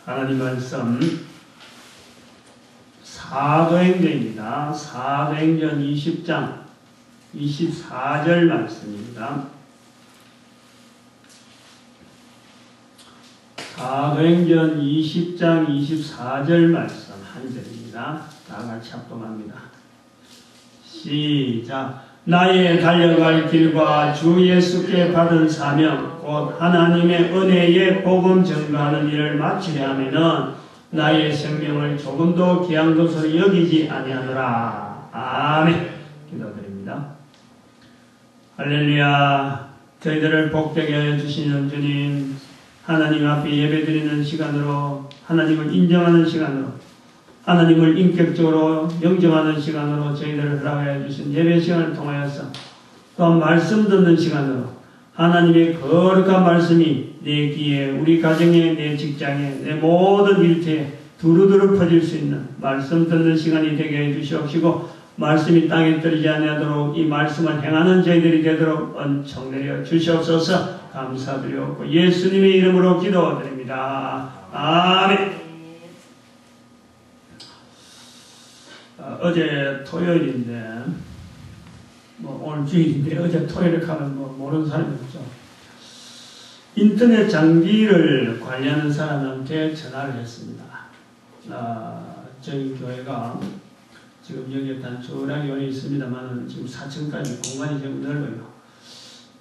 하나님 말씀 사도행전입니다. 사도행전 20장 24절 말씀입니다. 사도행전 20장 24절 말씀 한 절입니다. 다 같이 합동합니다. 시작. 나의 달려갈 길과 주 예수께 받은 사명 곧 하나님의 은혜의 복음 전가하는 일을 마치려 하면은 나의 생명을 조금도 귀한 것으로 여기지 아니하노라. 아멘. 기도드립니다. 할렐루야. 저희들을 복되게 해주시는 주님, 하나님 앞에 예배드리는 시간으로, 하나님을 인정하는 시간으로, 하나님을 인격적으로 영접하는 시간으로 저희들을 허락하여 주신 예배 시간을 통하여서 또 말씀 듣는 시간으로 하나님의 거룩한 말씀이 내 귀에, 우리 가정에, 내 직장에, 내 모든 일터에 두루두루 퍼질 수 있는 말씀 듣는 시간이 되게 해주시옵시고, 말씀이 땅에 떨어지지 아니하도록 이 말씀을 행하는 저희들이 되도록 은총 내려 주시옵소서. 감사드리옵고 예수님의 이름으로 기도드립니다. 아멘. 어제 토요일인데, 오늘 주일인데, 어제 토요일에 가면 모르는 사람이 없죠. 인터넷 장비를 관리하는 사람한테 전화를 했습니다. 저희 교회가 지금 여기에 단촐하게 열려 있습니다만, 지금 4층까지 공간이 좀 넓어요.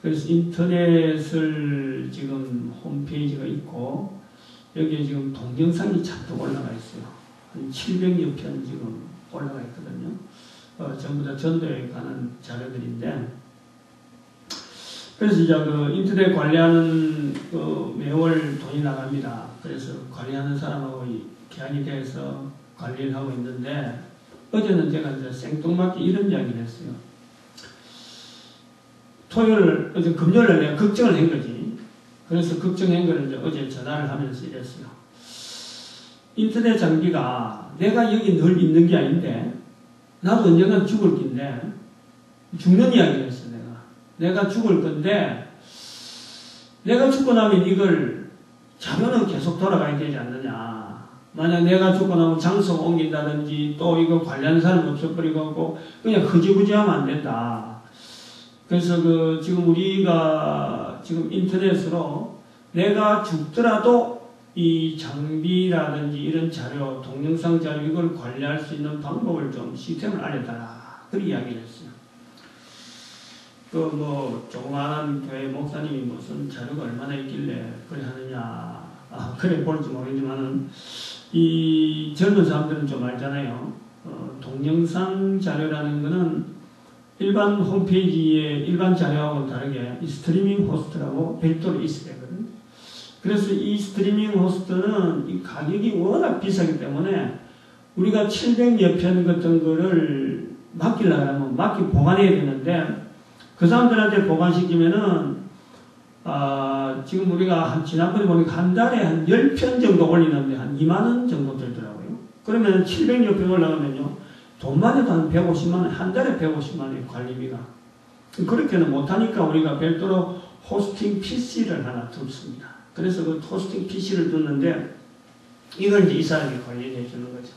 그래서 인터넷을 지금 홈페이지가 있고, 여기에 지금 동영상이 잔뜩 올라가 있어요. 한 700여 편 지금 올라가 있거든요. 전부 다 전도에 가는 자료들인데, 그래서 이제 그 인터넷 관리하는 매월 돈이 나갑니다. 그래서 관리하는 사람하고 계약이 돼서 관리를 하고 있는데, 어제는 제가 이제 생뚱맞게 이런 이야기를 했어요. 어제 금요일에 내가 걱정을 한 거지. 그래서 걱정한 거를 이제 어제 전화를 하면서 이랬어요. 인터넷 장비가 내가 여기 늘 있는 게 아닌데, 나도 언젠간 죽을 긴데, 죽는 이야기를 했어, 내가 죽을 건데, 내가 죽고 나면 이걸 자료는 계속 돌아가야 되지 않느냐. 만약 내가 죽고 나면 장소가 옮긴다든지, 또 이거 관리하는 사람 없어버리고, 그냥 흐지부지하면 안 된다. 그래서 지금 우리가 지금 인터넷으로 내가 죽더라도 이 장비라든지 이런 자료, 동영상 자료, 이걸 관리할 수 있는 방법을 좀 시스템을 알려달라. 그렇게 이야기를 했어요. 조그마한 교회 목사님이 무슨 자료가 얼마나 있길래 그래 하느냐. 그래 볼지 모르지만은, 이 젊은 사람들은 좀 알잖아요. 동영상 자료라는 거는 일반 홈페이지에 일반 자료하고는 다르게 이 스트리밍 호스트라고 별도로 있어야 되거든요. 그래서 이 스트리밍 호스트는 이 가격이 워낙 비싸기 때문에 우리가 700여 편 같은 거를 맡기려고 하면 보관해야 되는데, 그 사람들한테 보관시키면은, 지금 우리가 지난번에 보니까 한 달에 한 10편 정도 올리는데 한 2만원 정도 들더라고요. 그러면 700여 편 올라가면요, 돈만 해도 한 150만원, 한 달에 150만원의 관리비가. 그렇게는 못하니까 우리가 별도로 호스팅 PC를 하나 둡습니다. 그래서 그 호스팅 PC를 뒀는데, 이걸 이제 이 사람이 관리해 주는 거죠.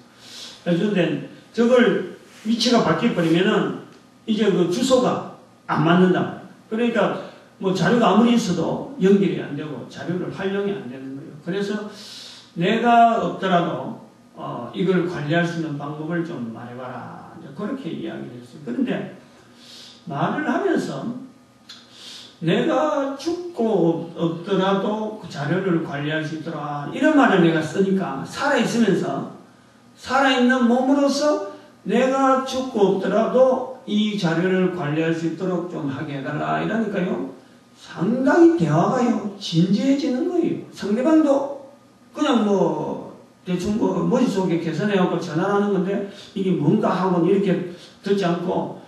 그런데 저걸 위치가 바뀌어버리면은 이제 그 주소가 안 맞는다. 그러니까 자료가 아무리 있어도 연결이 안 되고 자료를 활용이 안 되는 거예요. 그래서 내가 없더라도 이걸 관리할 수 있는 방법을 좀 말해봐라. 이제 그렇게 이야기를 했어요. 그런데 말을 하면서 내가 죽고 없더라도 그 자료를 관리할 수 있도록, 이런 말을 내가 쓰니까 살아있으면서, 살아있는 몸으로서 내가 죽고 없더라도 이 자료를 관리할 수 있도록 좀 하게 해달라. 이러니까요, 상당히 대화가요, 진지해지는 거예요. 상대방도 그냥 대충 머릿속에 계산해갖고 전화를 하는 건데, 이게 뭔가 하고 이렇게 듣지 않고,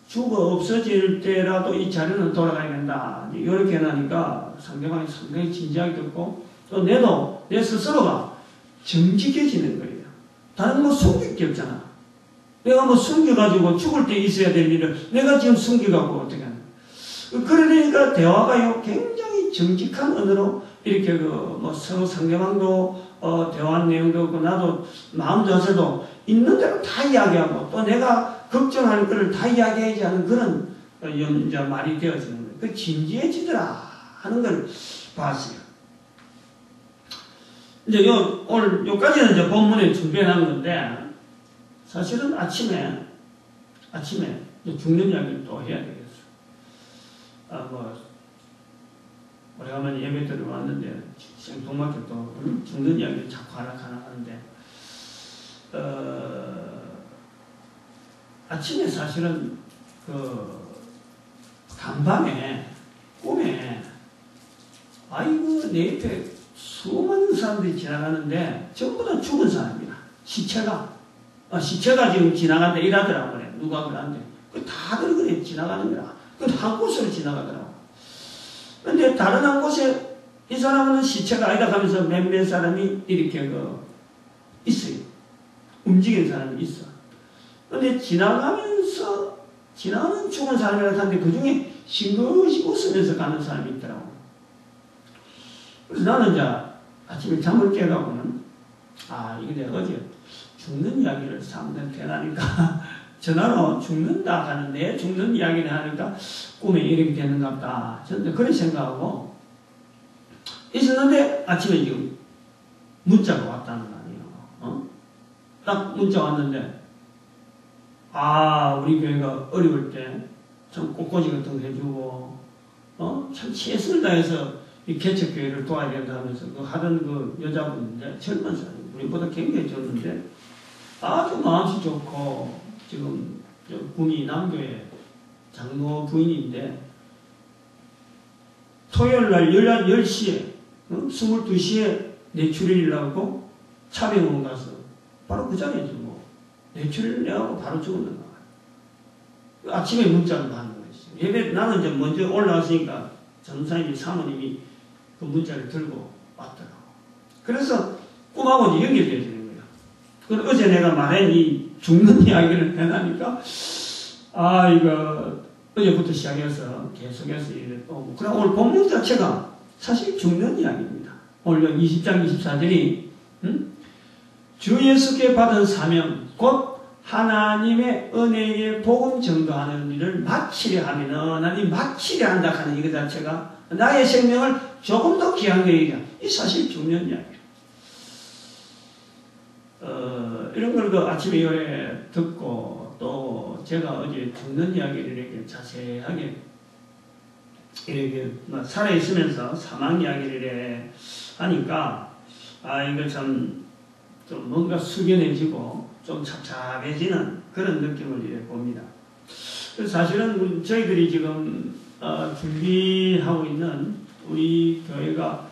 죽어 없어질 때라도 이 자료는 돌아가야 된다. 이렇게 해놓으니까 상대방이 상당히 진지하게 듣고, 또 내 스스로가 정직해지는 거예요. 다른 숨길 게 없잖아. 내가 숨겨가지고 죽을 때 있어야 될 일을 내가 지금 숨겨갖고 어떻게 하는 거야. 그러니까 대화가요, 굉장히 정직한 언어로 이렇게 뭐 상대방도 대화한 내용도 없고 나도 마음 자세도 있는 대로 다 이야기하고 또 내가 걱정하는 것을 다 이야기하지 않은 그런 이제 말이 되어지는 거예요. 그 진지해지더라 하는 걸 봤어요. 이제 오늘 요까지는 이제 본문에 준비해 놓은 건데 사실은 아침에 죽는 이야기를 또 해야 되겠어. 오래간만에 예배 들어왔는데 생뚱맞게 또 죽는 이야기를 자꾸 하나 하는데 아침에 사실은 간밤에 꿈에 아이고 내 옆에 수많은 사람들이 지나가는데 전부 다 죽은 사람이야. 시체가 지금 지나간다 이러더라고 그래. 누가 그러는데 다들 그래 지나가는 거야. 한 곳으로 지나가더라고. 근데 다른 한 곳에 이 사람은 시체가 아니다 하면서 몇몇 사람이 이렇게 있어요. 움직이는 사람이 있어. 근데 지나가는 죽은 사람이라고 하는데 그 중에 싱긋이 웃으면서 가는 사람이 있더라고. 그래서 나는 이제 아침에 잠을 깨가고는 이게 내가 어제 죽는 이야기를 사람들한테 하니까 전화로 죽는다 하는데 죽는 이야기를 하니까 꿈에 이렇게 되는가 보다. 저는 그런 생각하고 있었는데 아침에 지금 문자가 왔다는 거 아니에요. 딱 문자 왔는데 우리 교회가 어려울 때 참 꽃꽂이 같은 거 해주고 참 최선을 다해서 이 개척교회를 도와야 된다 하면서 하던 그 여자분인데 젊은 사람 우리보다 굉장히 젊은데 아주 마음씨 좋고 지금 군이 남교회 장로 부인인데 토요일날 10시에 22시에 뇌출혈이라고 차병원 가서 바로 그 자리에 뭐 뇌출혈 내하고 바로 죽었는 거야. 아침에 문자를 받는 거지. 예배 나는 이제 먼저 올라왔으니까 전사님이 사모님이 그 문자를 들고 왔더라고. 그래서 꿈하고 이제 연결되어지는 거야. 그래서 어제 내가 말한 이 죽는 이야기를 해나니까 이거 어제부터 시작해서 계속해서 이래 또 그럼 오늘 본문 자체가 사실 죽는 이야기입니다. 오늘 20장 24절이 주 예수께 받은 사명 곧 하나님의 은혜의 복음 전도하는 일을 마치려 하면은 하나님 마치려 한다 하는 이거 자체가 나의 생명을 조금 더 귀한 거이자 이 사실 죽는 이야기. 이런 걸 아침에 요래 듣고 또 제가 어제 죽는 이야기를 이렇게 자세하게 이렇게 살아있으면서 사망 이야기를 이렇게 하니까 이거 참 좀 뭔가 숙연해지고 좀 착잡해지는 그런 느낌을 이렇게 봅니다. 그래서 사실은 저희들이 지금 준비하고 있는 우리 교회가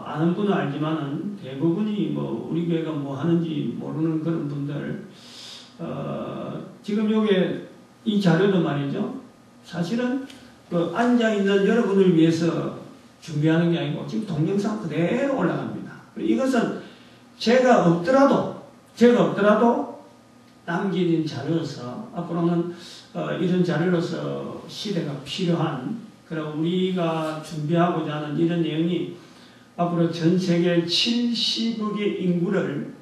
아는 분은 알지만은 대부분이 우리 교회가 뭐 하는지 모르는 그런 분들 지금 요게 이 자료도 말이죠. 사실은 앉아있는 여러분을 위해서 준비하는 게 아니고 지금 동영상 그대로 올라갑니다. 이것은 제가 없더라도 남긴 자료로서 앞으로는 이런 자료로서 시대가 필요한 그럼 우리가 준비하고자 하는 이런 내용이 앞으로 전 세계 70억의 인구를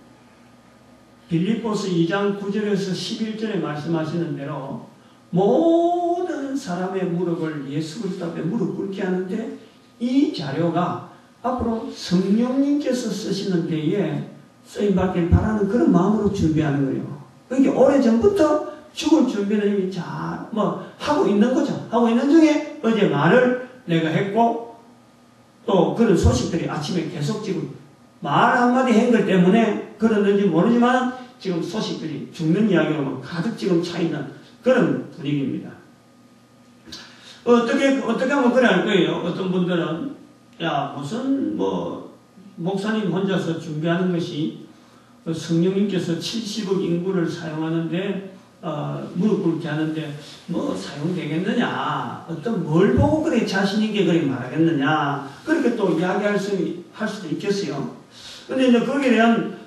빌립보서 2장 9절에서 11절에 말씀하시는 대로 모든 사람의 무릎을 예수 그리스도 앞에 무릎 꿇게 하는데 이 자료가 앞으로 성령님께서 쓰시는 데에 쓰임받길 바라는 그런 마음으로 준비하는 거예요. 그러니까 오래전부터 죽을 준비는 이미 하고 있는 거죠. 하고 있는 중에 어제 말을 내가 했고 또 그런 소식들이 아침에 계속 지금 말 한마디 한 것 때문에 그러는지 모르지만 지금 소식들이 죽는 이야기로 가득 지금 차 있는 그런 분위기입니다. 어떻게 하면 그래 할 거예요. 어떤 분들은 무슨 목사님 혼자서 준비하는 것이 성령님께서 70억 인구를 사용하는데 무릎 꿇게 하는데 사용되겠느냐 뭘 보고 그래 자신있게 그래 말하겠느냐 그렇게 또 이야기할 수도 있겠어요. 근데 이제 거기에 대한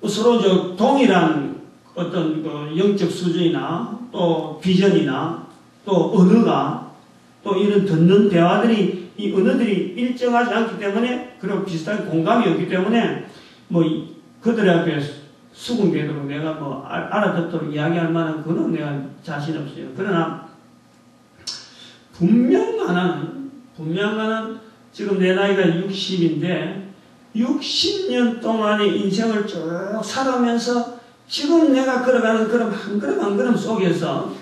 서로 동일한 어떤 영적 수준이나 또 비전이나 또 언어가 또 이런 듣는 대화들이 이 언어들이 일정하지 않기 때문에, 그리고 비슷한 공감이 없기 때문에, 그들의 앞에 수긍되도록 내가 알아듣도록 이야기할 만한 그건 내가 자신 없어요. 그러나, 분명한 한, 지금 내 나이가 60인데, 60년 동안의 인생을 쭉 살아오면서, 지금 내가 걸어가는 걸음 한 걸음 한 걸음 속에서,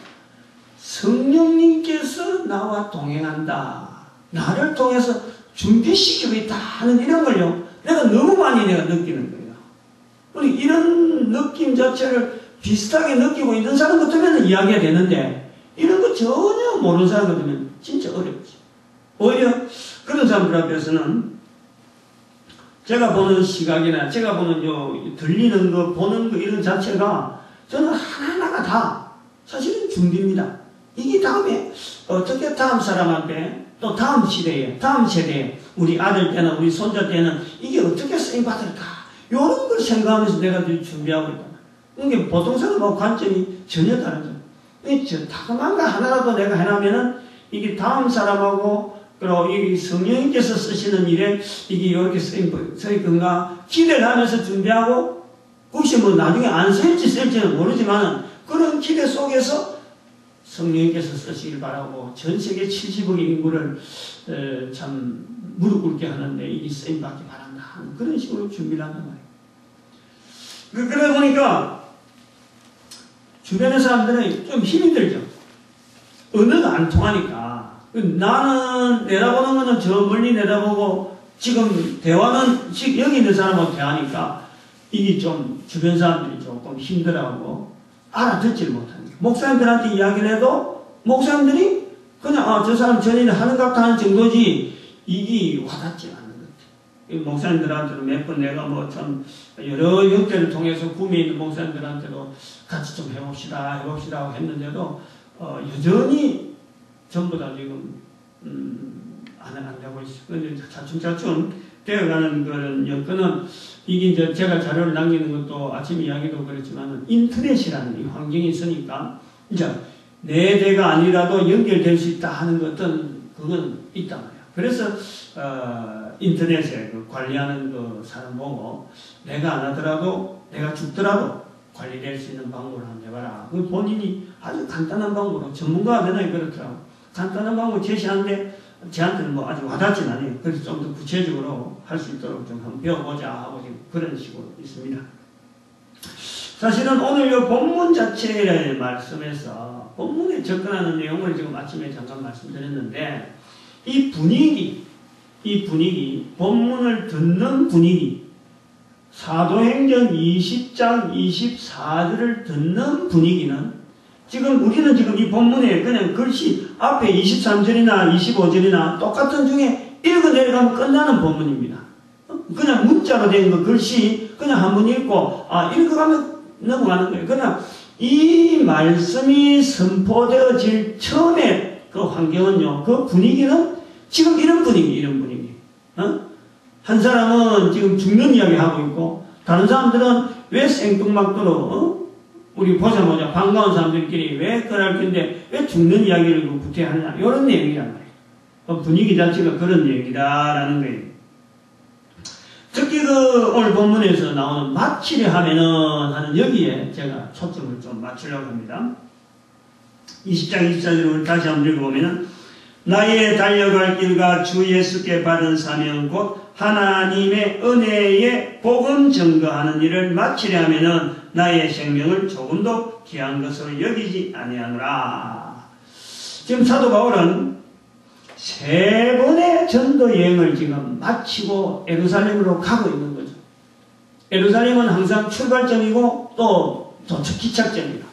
성령님께서 나와 동행한다. 나를 통해서 준비시키고 있다 하는 이런 걸요. 내가 너무 많이 느끼는 거예요. 우리 이런 느낌 자체를 비슷하게 느끼고 있는 사람 같으면 이야기가 되는데, 이런 거 전혀 모르는 사람 같으면 진짜 어렵지. 오히려 그런 사람들 앞에서는 제가 보는 시각이나 제가 보는 들리는 거, 보는 거 이런 자체가 저는 하나하나가 다 사실은 준비입니다. 이게 다음에 어떻게 다음 사람한테 또 다음 시대에 다음 세대에 우리 아들 때나 우리 손자 때는 이게 어떻게 쓰임받을까 이런 걸 생각하면서 내가 준비하고 있다. 이게 보통 사람하고 관점이 전혀 다르죠. 다그만 거 하나라도 내가 해놓으면은 이게 다음 사람하고 그리고 이 성령님께서 쓰시는 일에 이게 이렇게 쓰임건가 기대를 하면서 준비하고 혹시 나중에 안 쓸지는 모르지만 그런 기대 속에서 성령님께서 쓰시길 바라고 전 세계 70억의 인구를 참 무릎 꿇게 하는데 이 쓰임받기 바란다 하는 그런 식으로 준비를 한단 말이에요. 그러다 보니까 주변의 사람들은 좀 힘이 들죠. 언어가 안 통하니까 나는 내다보는 거는 저 멀리 내다보고 지금 대화는 여기 있는 사람하고 대하니까 이게 좀 주변 사람들이 조금 힘들어하고 알아듣지를 못합니다. 목사님들한테 이야기를 해도 목사님들이 그냥 저 사람 전일을 하는 것 같다 하는 정도지 이게 와닿지 않는 것 같아요. 목사님들한테도 몇 번 내가 참 여러 형태를 통해서 구미에 있는 목사님들한테도 같이 좀 해봅시다 하고 했는데도 여전히 전부 다 지금 안 되고 있어요. 차츰차츰 되어가는 그런 여건은 이게 이제 제가 자료를 남기는 것도 아침 이야기도 그랬지만 인터넷이라는 이 환경이 있으니까 이제 내 대가 아니라도 연결될 수 있다 하는 것은 그건 있단 말이야. 그래서 인터넷에 관리하는 그 사람 보고 내가 안 하더라도 내가 죽더라도 관리될 수 있는 방법을 한번 해봐라. 그 본인이 아주 간단한 방법으로 전문가가 되나요? 그렇더라고. 간단한 방법을 제시하는데 저한테는 아직 와닿진 않아요. 그래서 좀 더 구체적으로 할 수 있도록 좀 한번 배워보자 하고 지금 그런 식으로 있습니다. 사실은 오늘 이 본문 자체의 말씀에서 본문에 접근하는 내용을 지금 아침에 잠깐 말씀드렸는데 이 분위기, 본문을 듣는 분위기, 사도행전 20장 24절을 듣는 분위기는 지금 우리는 지금 이 본문에 그냥 글씨 앞에 23절이나 25절이나 똑같은 중에 읽어 내려가면 끝나는 본문입니다. 그냥 문자로 된 거 글씨 그냥 한번 읽고 읽어가면 넘어가는 거예요. 그러나 이 말씀이 선포되어질 처음에 그 환경은요, 그 분위기는 지금 이런 분위기. 한 사람은 지금 죽는 이야기 하고 있고 다른 사람들은 왜 생뚱맞도록 우리 보자마자 반가운 사람들끼리 왜 그럴 텐데 왜 죽는 이야기를 구태하느냐 이런 내용이란 말이에요. 분위기 자체가 그런 내용이다라는 거예요. 특히 오늘 본문에서 나오는 마치려 하면은 하는 여기에 제가 초점을 좀 맞추려고 합니다. 20장 24절을 다시 한번 읽어보면은 나의 달려갈 길과 주 예수께 받은 사명 곧 하나님의 은혜의 복음 증거하는 일을 마치려 하면은 나의 생명을 조금도 귀한 것으로 여기지 아니하노라. 지금 사도 바울은 3번의 전도 여행을 지금 마치고 예루살렘으로 가고 있는 거죠. 예루살렘은 항상 출발점이고 또 도착 기착점이다.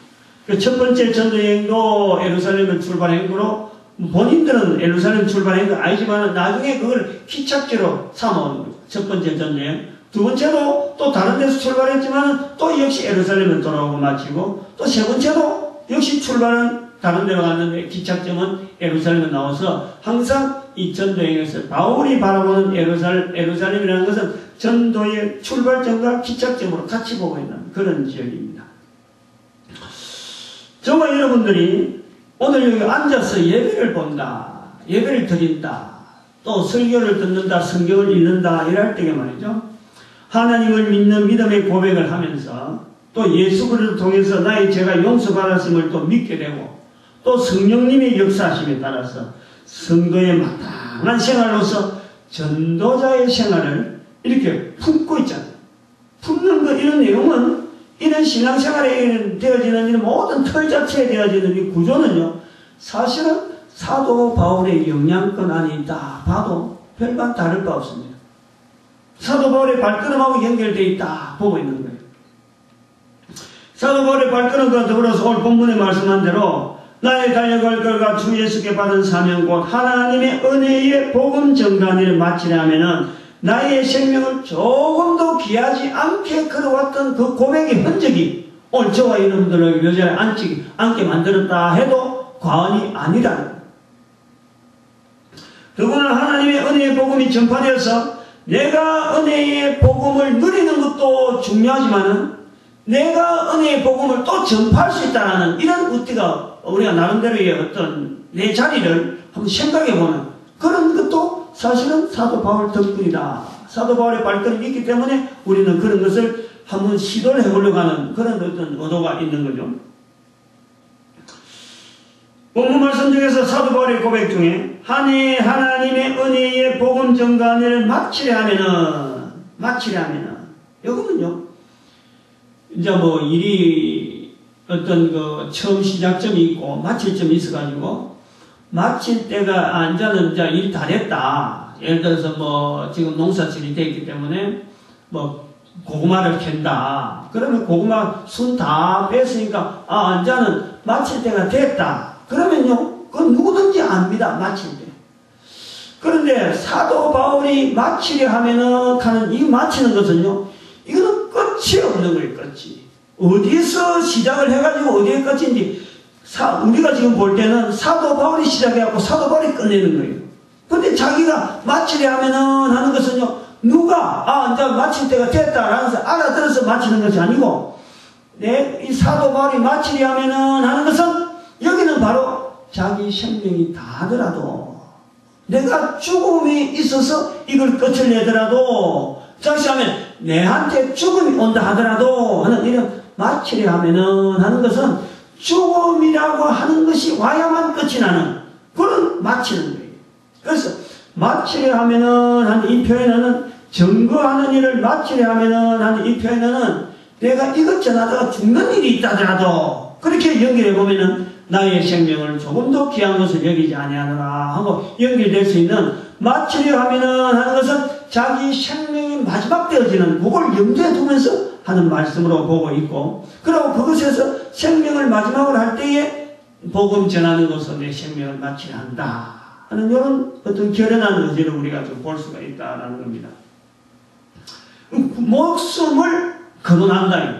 첫 번째 전도 여행도 예루살렘을 출발한 거로 본인들은 예루살렘 출발한 거 아니지만 나중에 그걸 기착지로 삼아오는 거죠. 첫 번째 전도 여행. 두 번째도 또 다른 데서 출발했지만 또 역시 예루살렘을 돌아오고 마치고 또 세 번째도 역시 출발은 다른 데로 갔는데 기착점은 예루살렘에 나와서 항상 이 전도여행에서 바울이 바라보는 예루살렘이라는 것은 전도의 출발점과 기착점으로 같이 보고 있는 그런 지역입니다. 정말 여러분들이 오늘 여기 앉아서 예배를 본다, 예배를 드린다, 또 설교를 듣는다, 성경을 읽는다 이럴 때게 말이죠. 하나님을 믿는 믿음의 고백을 하면서 또 예수 그리스도를 통해서 나의 죄가 용서받았음을 또 믿게 되고 또 성령님의 역사하심에 따라서 선거에 마땅한 생활로서 전도자의 생활을 이렇게 품고 있잖아요. 품는 이런 내용은 이런 신앙생활에 되어지는 이런 모든 틀 자체에 되어지는 이 구조는요, 사실은 사도 바울의 영향권 안에 있다 봐도 별반 다를 바 없습니다. 사도 바울의 발걸음하고 연결되어 있다 보고 있는 거예요. 사도 바울의 발걸음과 더불어서 오늘 본문에 말씀한 대로 나의 달려갈 것과 주 예수께 받은 사명 곧 하나님의 은혜의 복음 전가한 일을 마치려 하면은 나의 생명을 조금도 귀하지 않게 걸어왔던 그 고백의 흔적이 오늘 저와 여러분들을 묘자에 앉게 만들었다 해도 과언이 아니라, 더구나 하나님의 은혜의 복음이 전파되어서 내가 은혜의 복음을 누리는 것도 중요하지만은 내가 은혜의 복음을 또 전파할 수 있다는 이런 우띠가 우리가 나름대로의 어떤 내 자리를 한번 생각해보는 그런 것도 사실은 사도 바울 덕분이다. 사도 바울의 발걸음이 있기 때문에 우리는 그런 것을 한번 시도를 해보려고 하는 그런 어떤 의도가 있는 거죠. 본문 말씀 중에서 사도 바울의 고백 중에 하나님의 은혜의 복음 전가를 마치려 하면은 여기는요, 이제 뭐 일이 어떤 그 처음 시작점이 있고 마칠 점이 있어가지고 마칠 때가 이제는 이제 일이 다 됐다. 예를 들어서 뭐 지금 농사철이 됐기 때문에 뭐 고구마를 캔다. 그러면 고구마 순 다 뺐으니까 이제는 마칠 때가 됐다. 그러면요, 그건 누구든지 압니다. 마칠 때. 그런데 사도 바울이 마치려 하면은 하는 이 마치는 것은요, 이거는 끝이 없는 거예요. 끝이. 어디서 시작을 해가지고 어디에 끝인지 우리가 지금 볼 때는 사도 바울이 시작해갖고 사도 바울이 끝내는 거예요. 근데 자기가 마치려 하면은 하는 것은요, 누가 이제 마칠 때가 됐다라는 것을 알아들어서 마치는 것이 아니고, 이 사도 바울이 마치려 하면은 하는 것은 여기는 바로 자기 생명이 다 하더라도, 내가 죽음이 있어서 이걸 끝을 내더라도, 잠시하면 내한테 죽음이 온다 하더라도 하는 이런 마치려 하면은 하는 것은 죽음이라고 하는 것이 와야만 끝이 나는 그런 마치는 거예요. 그래서 마치려 하면은 하는 이 표현에는 증거하는 일을 마치려 하면은 하는 이 표현에는 내가 이것 전하다가 죽는 일이 있다더라도 그렇게 연결해 보면은 나의 생명을 조금 더 귀한 것을 여기지 아니하노라 하고 연결될 수 있는, 마치려 하면은 하는 것은 자기 생명이 마지막 되어지는 그걸 염두에 두면서 하는 말씀으로 보고 있고, 그리고 그것에서 생명을 마지막으로 할 때에 복음 전하는 것으로 내 생명을 마치려 한다 하는 이런 어떤 결연한 의지를 우리가 좀 볼 수가 있다라는 겁니다. 목숨을 거론한다.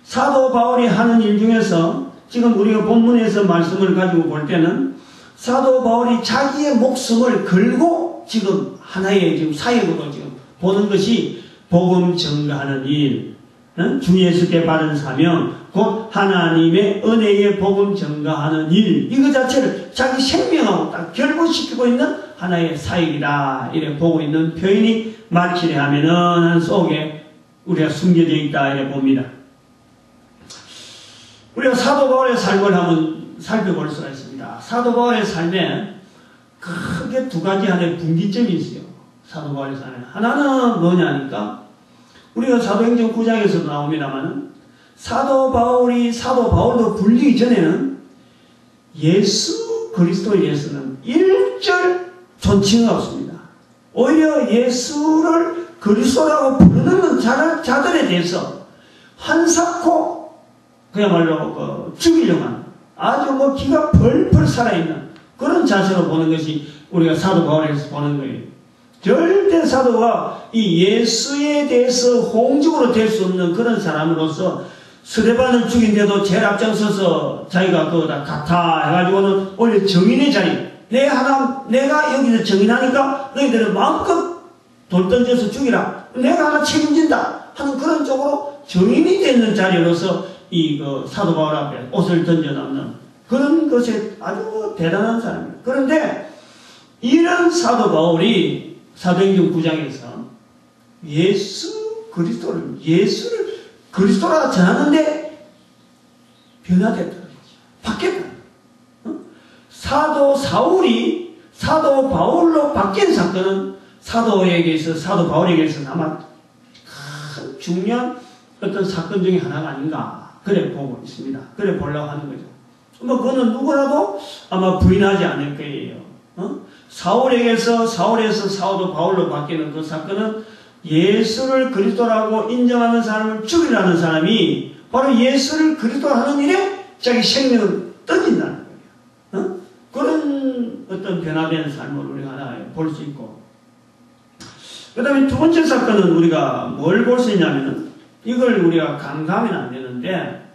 사도 바울이 하는 일 중에서 지금 우리가 본문에서 말씀을 가지고 볼 때는 사도 바울이 자기의 목숨을 걸고 지금 하나의 지금 사역으로 지금 보는 것이 복음 전가하는 일, 주 예수께 받은 사명, 곧 하나님의 은혜의 복음 전가하는 일, 이거 자체를 자기 생명하고 딱 결부시키고 있는 하나의 사역이다. 이래 보고 있는 표현이 마치려 하면은 속에 우리가 숨겨져 있다. 이래 봅니다. 우리가 사도 바울의 삶을 한번 살펴볼 수가 있습니다. 사도 바울의 삶에 크게 두 가지 하나의 분기점이 있어요. 사도 바울의 삶에. 하나는 뭐냐니까, 우리가 사도행전 9장에서도 나옵니다만 사도 바울도 불리기 전에는 예수 그리스도 예수는 일절 존칭이 없습니다. 오히려 예수를 그리스도라고 부르는 자들에 대해서 한사코 그야말로 죽이려고 하는, 아주 뭐 기가 펄펄 살아있는 그런 자세로 보는 것이 우리가 사도 바울에서 보는 거예요. 절대 사도가 이 예수에 대해서 홍적으로 될 수 없는 그런 사람으로서 스데반을 죽인데도 제일 앞장서서 자기가 그거다 같아 해가지고는 오히려 정인의 자리, 내가 여기서 정인하니까 너희들은 마음껏 돌 던져서 죽이라, 내가 하나 책임진다 하는 그런 쪽으로 정인이 되는 자리로서 사도 바울 앞에 옷을 던져놓는 그런 것에 아주 대단한 사람이에요. 그런데 이런 사도 바울이 사도행전 9장에서 예수를 그리스도라 전하는데 변화됐다는 거죠. 바뀌었다. 사도 사울이 사도 바울로 바뀐 사건은 사도 바울에게서 아마 큰 중요한 어떤 사건 중에 하나가 아닌가 그래 보고 있습니다. 그래 보려고 하는 거죠. 그거는 누구라도 아마 부인하지 않을 거예요. 사울에서 사도 바울로 바뀌는 그 사건은 예수를 그리스도라고 인정하는 사람을 죽이려는 사람이 바로 예수를 그리스도라는 일에 자기 생명을 던진다는 거예요. 그런 어떤 변화된 삶을 우리가 하나 볼 수 있고, 그 다음에 두 번째 사건은 우리가 뭘 볼 수 있냐면은 이걸 우리가 간과하면 안 되는데,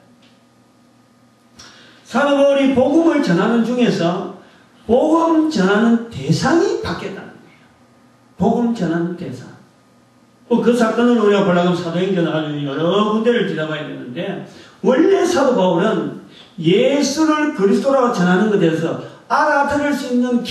사도 바울이 복음을 전하는 중에서 복음 전하는 대상이 바뀌었다는 거예요. 복음 전하는 대상. 그 사건을 우리가 보려면 사도행전을 아주 여러 군데를 뒤져봐야 되는데, 원래 사도 바울은 예수를 그리스도라고 전하는 것에 대해서 알아들을 수 있는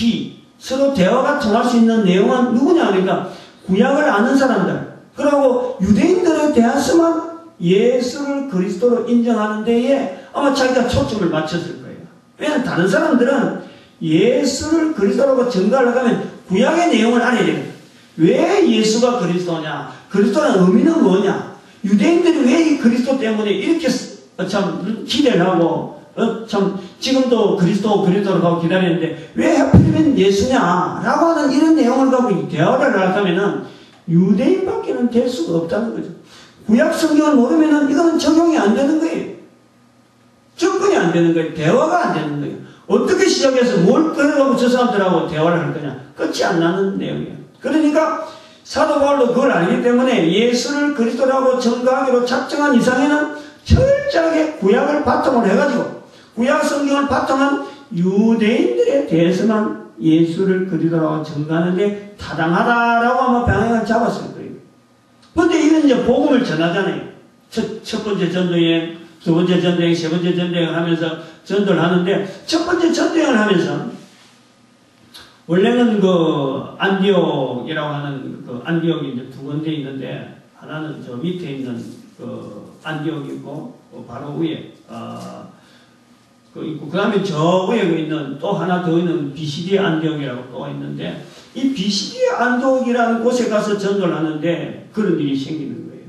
서로 대화가 통할 수 있는 내용은 누구냐 하니까 구약을 아는 사람들, 그리고 유대인들에 대해서만 예수를 그리스도로 인정하는 데에 아마 자기가 초점을 맞췄을 거예요. 왜냐하면 다른 사람들은 예수를 그리스도라고 증거하려고 하면 구약의 내용을 알아야 돼요. 왜 예수가 그리스도냐? 그리스도라는 의미는 뭐냐? 유대인들이 왜 이 그리스도 때문에 이렇게 참 기대를 하고 참 지금도 그리스도라고 기다리는데 왜 하필이면 예수냐? 라고 하는 이런 내용을 가지고 대화를 하려면 유대인밖에는 될 수가 없다는 거죠. 구약 성경을 모르면 이거는 적용이 안 되는 거예요. 접근이 안 되는 거예요. 대화가 안 되는 거예요. 어떻게 시작해서 뭘 꺼내가고 저 사람들하고 대화를 할 거냐? 끝이 안 나는 내용이에요. 그러니까 사도 바울도 그걸 알기 때문에 예수를 그리스도라고 증거하기로 작정한 이상에는 철저하게 구약을 바탕으로 해가지고 구약 성경을 바탕한 유대인들에 대해서만 예수를 그리스도라고 증거하는데 타당하다라고 아마 방향을 잡았을 거예요. 그런데 이건 이제 복음을 전하잖아요. 첫 번째 전도여행, 두 번째 전도여행, 세 번째 전도여행 하면서 전도를 하는데, 첫 번째 전도여행을 하면서 원래는 안디옥이라고 하는 안디옥이 이제 두 군데 있는데, 하나는 저 밑에 있는 안디옥이 있고 바로 위에 있고, 그 다음에 저 위에 있는 또 하나 더 있는 비시디아 안디옥이라고 또 있는데, 이 비시디아 안디옥이라는 곳에 가서 전도를 하는데 그런 일이 생기는 거예요.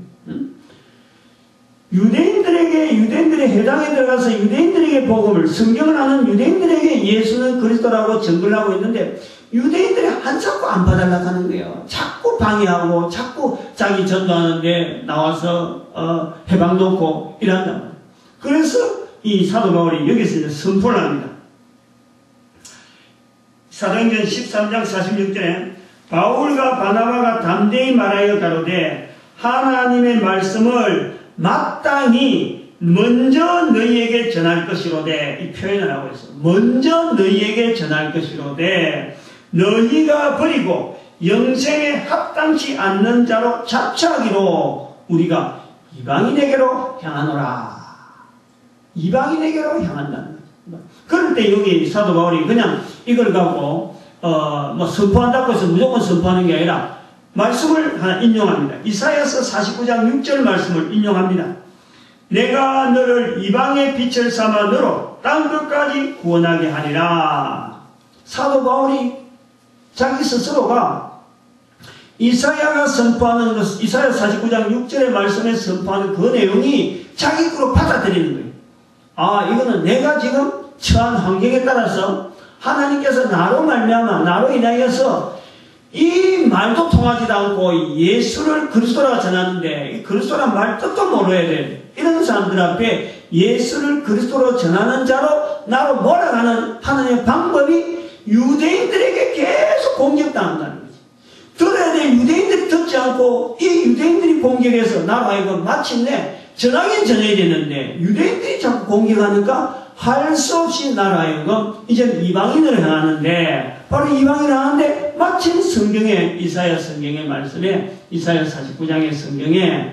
유대인들의 회당에 들어가서 유대인들에게 복음을, 성경을 아는 유대인들에게 예수는 그리스도라고 증거를 하고 있는데, 유대인들이 한자꾸 안 봐달라고 하는 거예요. 자꾸 방해하고, 자꾸 자기 전도하는데 나와서, 해방 놓고 이런단 말이에요. 그래서 이 사도 바울이 여기서 이제 선포를 합니다. 사도행전 13장 46절에 바울과 바나바가 담대히 말하여 가로되 하나님의 말씀을 마땅히 먼저 너희에게 전할 것이로되, 이 표현을 하고 있어요. 먼저 너희에게 전할 것이로되 너희가 버리고 영생에 합당치 않는 자로 자처하기로 우리가 이방인에게로 향하노라. 이방인에게로 향한다는 거예요. 그럴 때 여기 사도 바울이 그냥 이걸 갖고 선포한다고 해서 무조건 선포하는 게 아니라 말씀을 하나 인용합니다. 이사야서 49장 6절 말씀을 인용합니다. 내가 너를 이방의 빛을 삼아 너로 땅 끝까지 구원하게 하리라. 사도 바울이 자기 스스로가 이사야가 선포하는 것, 이사야 49장 6절의 말씀에 선포하는 그 내용이 자기 거로 받아들이는 거예요. 이거는 내가 지금 처한 환경에 따라서 하나님께서 나로 말미암아, 나로 인하여서 이 말도 통하지도 않고 예수를 그리스도라고 전하는데, 이 그리스도란 말 뜻도 모르어야 돼. 이런 사람들 앞에 예수를 그리스도로 전하는 자로 나로 몰아가는 하나님의 방법이 유대인들에게 계속 공격당한다는 거지. 들어야 될 유대인들이 듣지 않고 이 유대인들이 공격해서 나로 하여금 마침내 전하긴 전해야 되는데 유대인들이 자꾸 공격하니까 할 수 없이 나로 하여금 이제는 이방인을 향하는데, 바로 이방인을 향하는데 마침 성경에, 이사야 성경의 말씀에, 이사야 49장의 성경에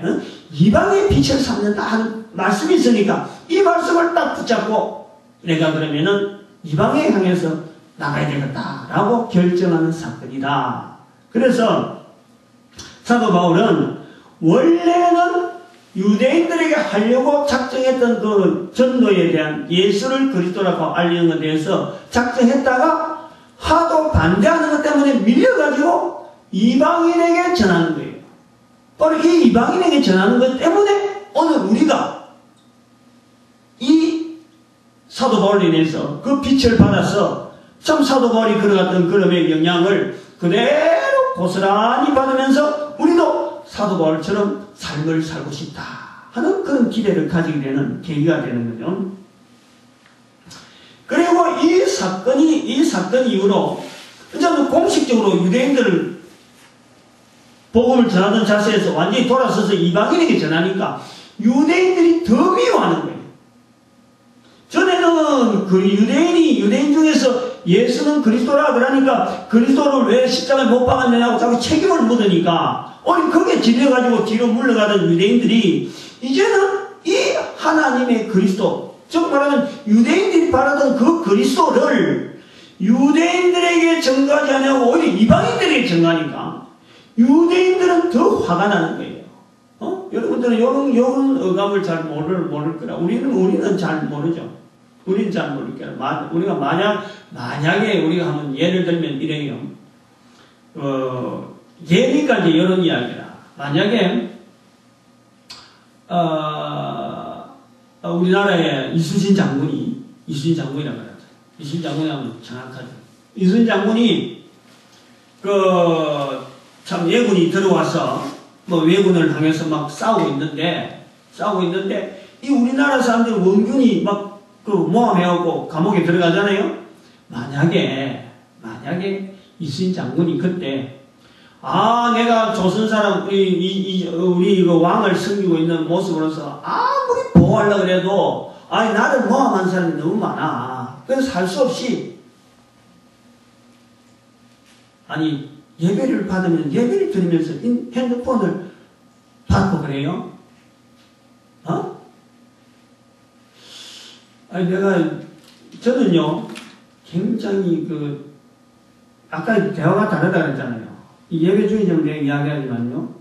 이방의 빛을 삼는다 하는 말씀이 있으니까 이 말씀을 딱 붙잡고 내가 그러면은 이방에 향해서 나가야 되겠다라고 결정하는 사건이다. 그래서 사도 바울은 원래는 유대인들에게 하려고 작정했던 그 전도에 대한 예수를 그리스도라고 알리는 것에 대해서 작정했다가 하도 반대하는 것 때문에 밀려가지고 이방인에게 전하는 거예요. 바로 이 이방인에게 전하는 것 때문에 오늘 우리가 이 사도 바울로 인해서 그 빛을 받아서 참 사도 바울이 걸어갔던 걸음의 영향을 그대로 고스란히 받으면서 우리도 사도 바울처럼 삶을 살고 싶다 하는 그런 기대를 가지게 되는 계기가 되는 거죠. 그리고 이 사건 이후로 이제 공식적으로 유대인들을 복음을 전하던 자세에서 완전히 돌아서서 이방인에게 전하니까 유대인들이 더 미워하는 거예요. 전에는 그 유대인 중에서 예수는 그리스도라 그러니까 그리스도를 왜 십자가에 못 박았느냐고 자꾸 책임을 묻으니까 거기에 질려가지고 뒤로 물러가던 유대인들이 이제는 이 하나님의 그리스도, 즉 말하면 유대인들이 바라던 그 그리스도를 유대인들에게 전가하지 않냐고 오히려 이방인들에게 전가하니까 유대인들은 더 화가 나는 거예요. 여러분들은 이런 어감을 잘 모를 거라. 우리는 잘 모르죠. 우리는 잘 모를 거라. 우리가 만약에 우리가 한번 예를 들면 이래요. 예니까 이제 이런 이야기라. 만약에 우리나라에 이순신 장군이라고 그러죠. 이순신 장군이 하면 정확하죠. 이순신 장군이 참 예군이 들어와서 왜군을 향해서 막 싸우고 있는데 이 우리나라 사람들 원균이 막 모함해오고 감옥에 들어가잖아요. 만약에 이순신 장군이 그때 내가 조선 사람 우리 이거 왕을 섬기고 있는 모습으로서 아무리 보호하려고 그래도 나를 모함한 사람이 너무 많아. 그래서 살 수 없이 예배를 받으면 예배를 드리면서 핸드폰을 받고 그래요? 저는요 굉장히 아까 대화가 다르다 그랬잖아요. 이 예배 중에 좀 내가 이야기하지만요.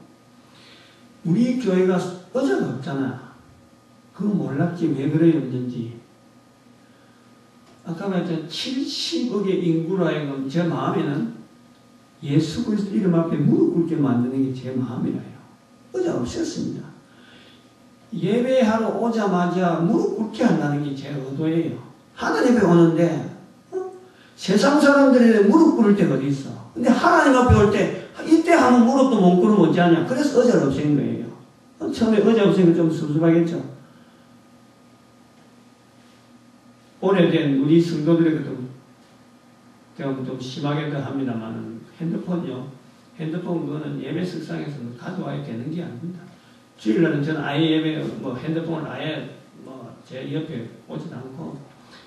우리 교회가 의자가 없잖아. 그거 몰랐지 왜 그랬는지. 아까 말했던 70억의 인구로 하여금 제 마음에는 예수 그리스도 이름 앞에 무릎 꿇게 만드는 게 제 마음이라요. 의자 없었습니다. 예배하러 오자마자 무릎 꿇게 한다는 게 제 의도예요. 하나님 앞에 오는데 세상 사람들이 무릎 꿇을 때가 어디 있어. 근데 하나님 앞에 올 때 이때 하면 무릎도 못 꿇으면 어찌하냐. 그래서 의자를 없앤 거예요. 처음에 의자 없애니까 좀 섭섭하겠죠. 오래된 우리 성도들에게도 좀 심하게도 합니다만 핸드폰요. 핸드폰 그거는 예배 석상에서 가져와야 되는 게 아닙니다. 주일날은 저는 아예 예배 핸드폰을 아예 제 옆에 오지도 않고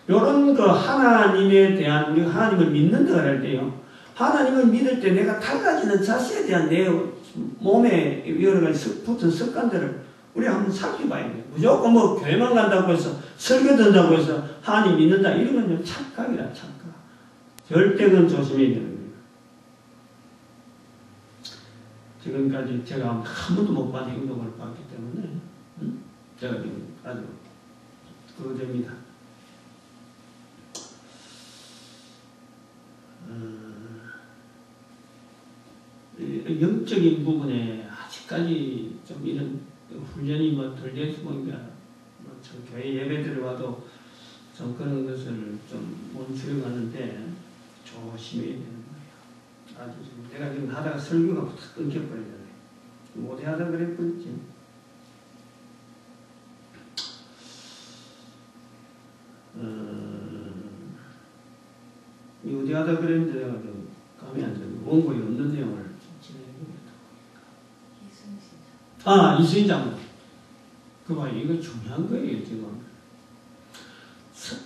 요런 하나님에 대한 우리가 하나님을 믿는다 할 때요. 하나님을 믿을 때 내가 달라지는 자세에 대한 내 몸에 여러 가지 붙은 습관들을 우리가 한번 살펴봐야 돼요. 무조건 교회만 간다고 해서 설교 듣는다고 해서 하나님 믿는다 이런 건 착각이라 착각. 절대 그건 조심해야 되는 거예요. 지금까지 제가 한 번도 못 본 행동을 봤기 때문에 제가 지금 아주 그겁니다. 영적인 부분에 아직까지 좀 이런 훈련이 덜 돼서 보니까 참 교회 예배들을 와도 좀 그런 것을 좀 멈추려고 하는데 조심해야 되는 거예요. 아주 내가 지금 하다가 설교가 끊겨버리잖아요. 못하다 그랬겠지. 어디하다 그랬는데 내가 좀 감이 안 잡고 원고에 없는 내용을 진행해보겠다. 이순신 장군. 그 봐요. 이거 중요한 거예요, 지금.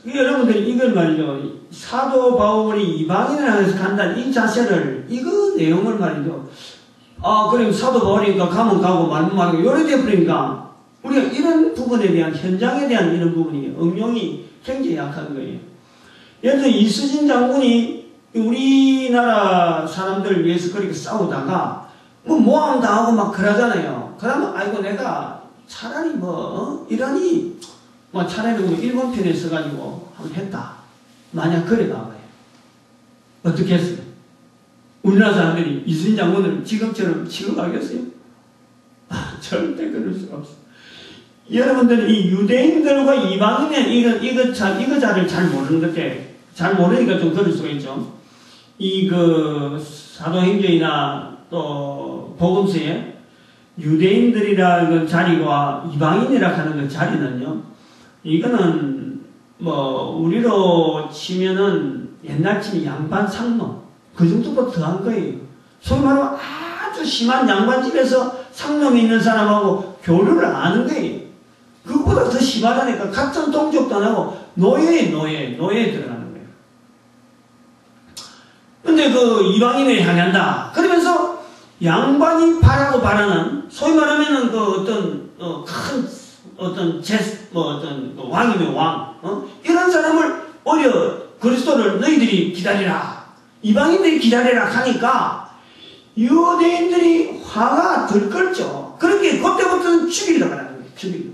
여러분들이 이걸 말이죠. 사도 바울이 이방인을 향해서 간다는 이 자세를, 이거 내용을 말이죠. 그럼 사도 바울이니까 가면 가고 말면 말고, 요래 돼버리니까, 우리가 이런 부분에 대한, 현장에 대한 이런 부분이, 응용이 굉장히 약한 거예요. 예를 들어 이수진 장군이 우리나라 사람들을 위해서 그렇게 싸우다가 뭐 모함당하고 막 그러잖아요. 그러면 아이고 내가 차라리 이란이 차라리 일본 편에 서가지고 한번 했다. 만약 그래 봐봐요. 어떻게 했어요? 우리나라 사람들이 이수진 장군을 지금처럼 취급하겠어요? 절대 그럴 수가 없어요. 여러분들은 이 유대인들과 이방인의 이거 자를 잘 모르니까 좀 그럴 수가 있죠. 사도행전이나 또 복음서에 유대인들이라는 자리와 이방인이라 하는 그 자리는요, 이거는 우리로 치면은 옛날 치면 양반 상노 그 정도보다 더한 거예요. 소위 말하면 아주 심한 양반집에서 상놈이 있는 사람하고 교류를 안 하는 거예요. 그것보다 더 심하다니까. 같은 동족도 안 하고 노예에 들어가는 거예요. 근데 그 이방인을 향한다 그러면서 양반이 바라는 소위 말하면은 왕이면 왕 이런 사람을 그리스도를 너희들이 기다리라, 이방인들이 기다리라 하니까 유대인들이 화가 들끓죠. 그렇게 그때부터는 죽이려고 하는 거예요. 죽이려고.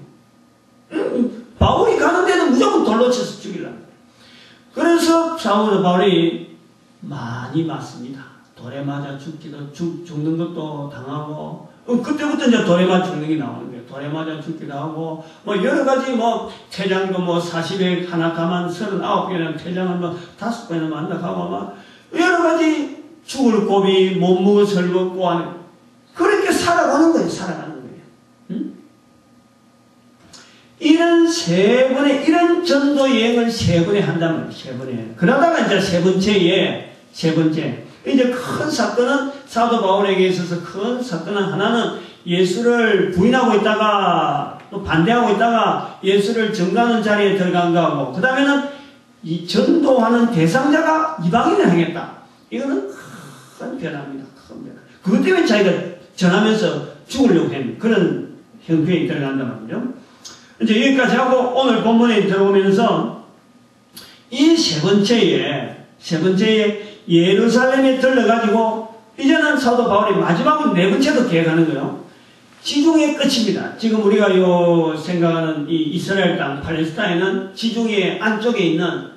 바울이 가는 데는 무조건 돌로 쳐서 죽이려고 해요. 그래서 사울 바울이 많이 맞습니다. 돌에 맞아 죽는 것도 당하고, 그때부터 이제 돌에 맞아 죽는 게 나오는 거예요. 돌에 맞아 죽기도 하고, 여러 가지 퇴장도 40에 하나 가만 39개나 퇴장을 5번이나 만나가고 여러 가지 죽을 고비, 못 먹어서 먹고 하는, 그렇게 살아가는 거예요. 이런 이런 전도 여행을 3번에 한단 말이에요. 3번에. 그러다가 이제 세 번째. 이제 큰 사건은, 사도 바울에게 있어서 큰 사건은 하나는 예수를 부인하고 있다가, 또 반대하고 있다가 예수를 증거하는 자리에 들어간 거하고, 그 다음에는 이 전도하는 대상자가 이방인을 향했다. 이거는 큰 변화입니다. 큰 변화. 그것 때문에 자기가 전하면서 죽으려고 하는 그런 형편이 들어간단 말이죠. 이제 여기까지 하고 오늘 본문에 들어오면서 이 세 번째에 예루살렘에 들러가지고 이제는 사도 바울이 마지막으로 4번째도 계획하는 거예요. 지중해 끝입니다. 지금 우리가 생각하는 이 이스라엘 땅, 팔레스타인은 지중해 안쪽에 있는,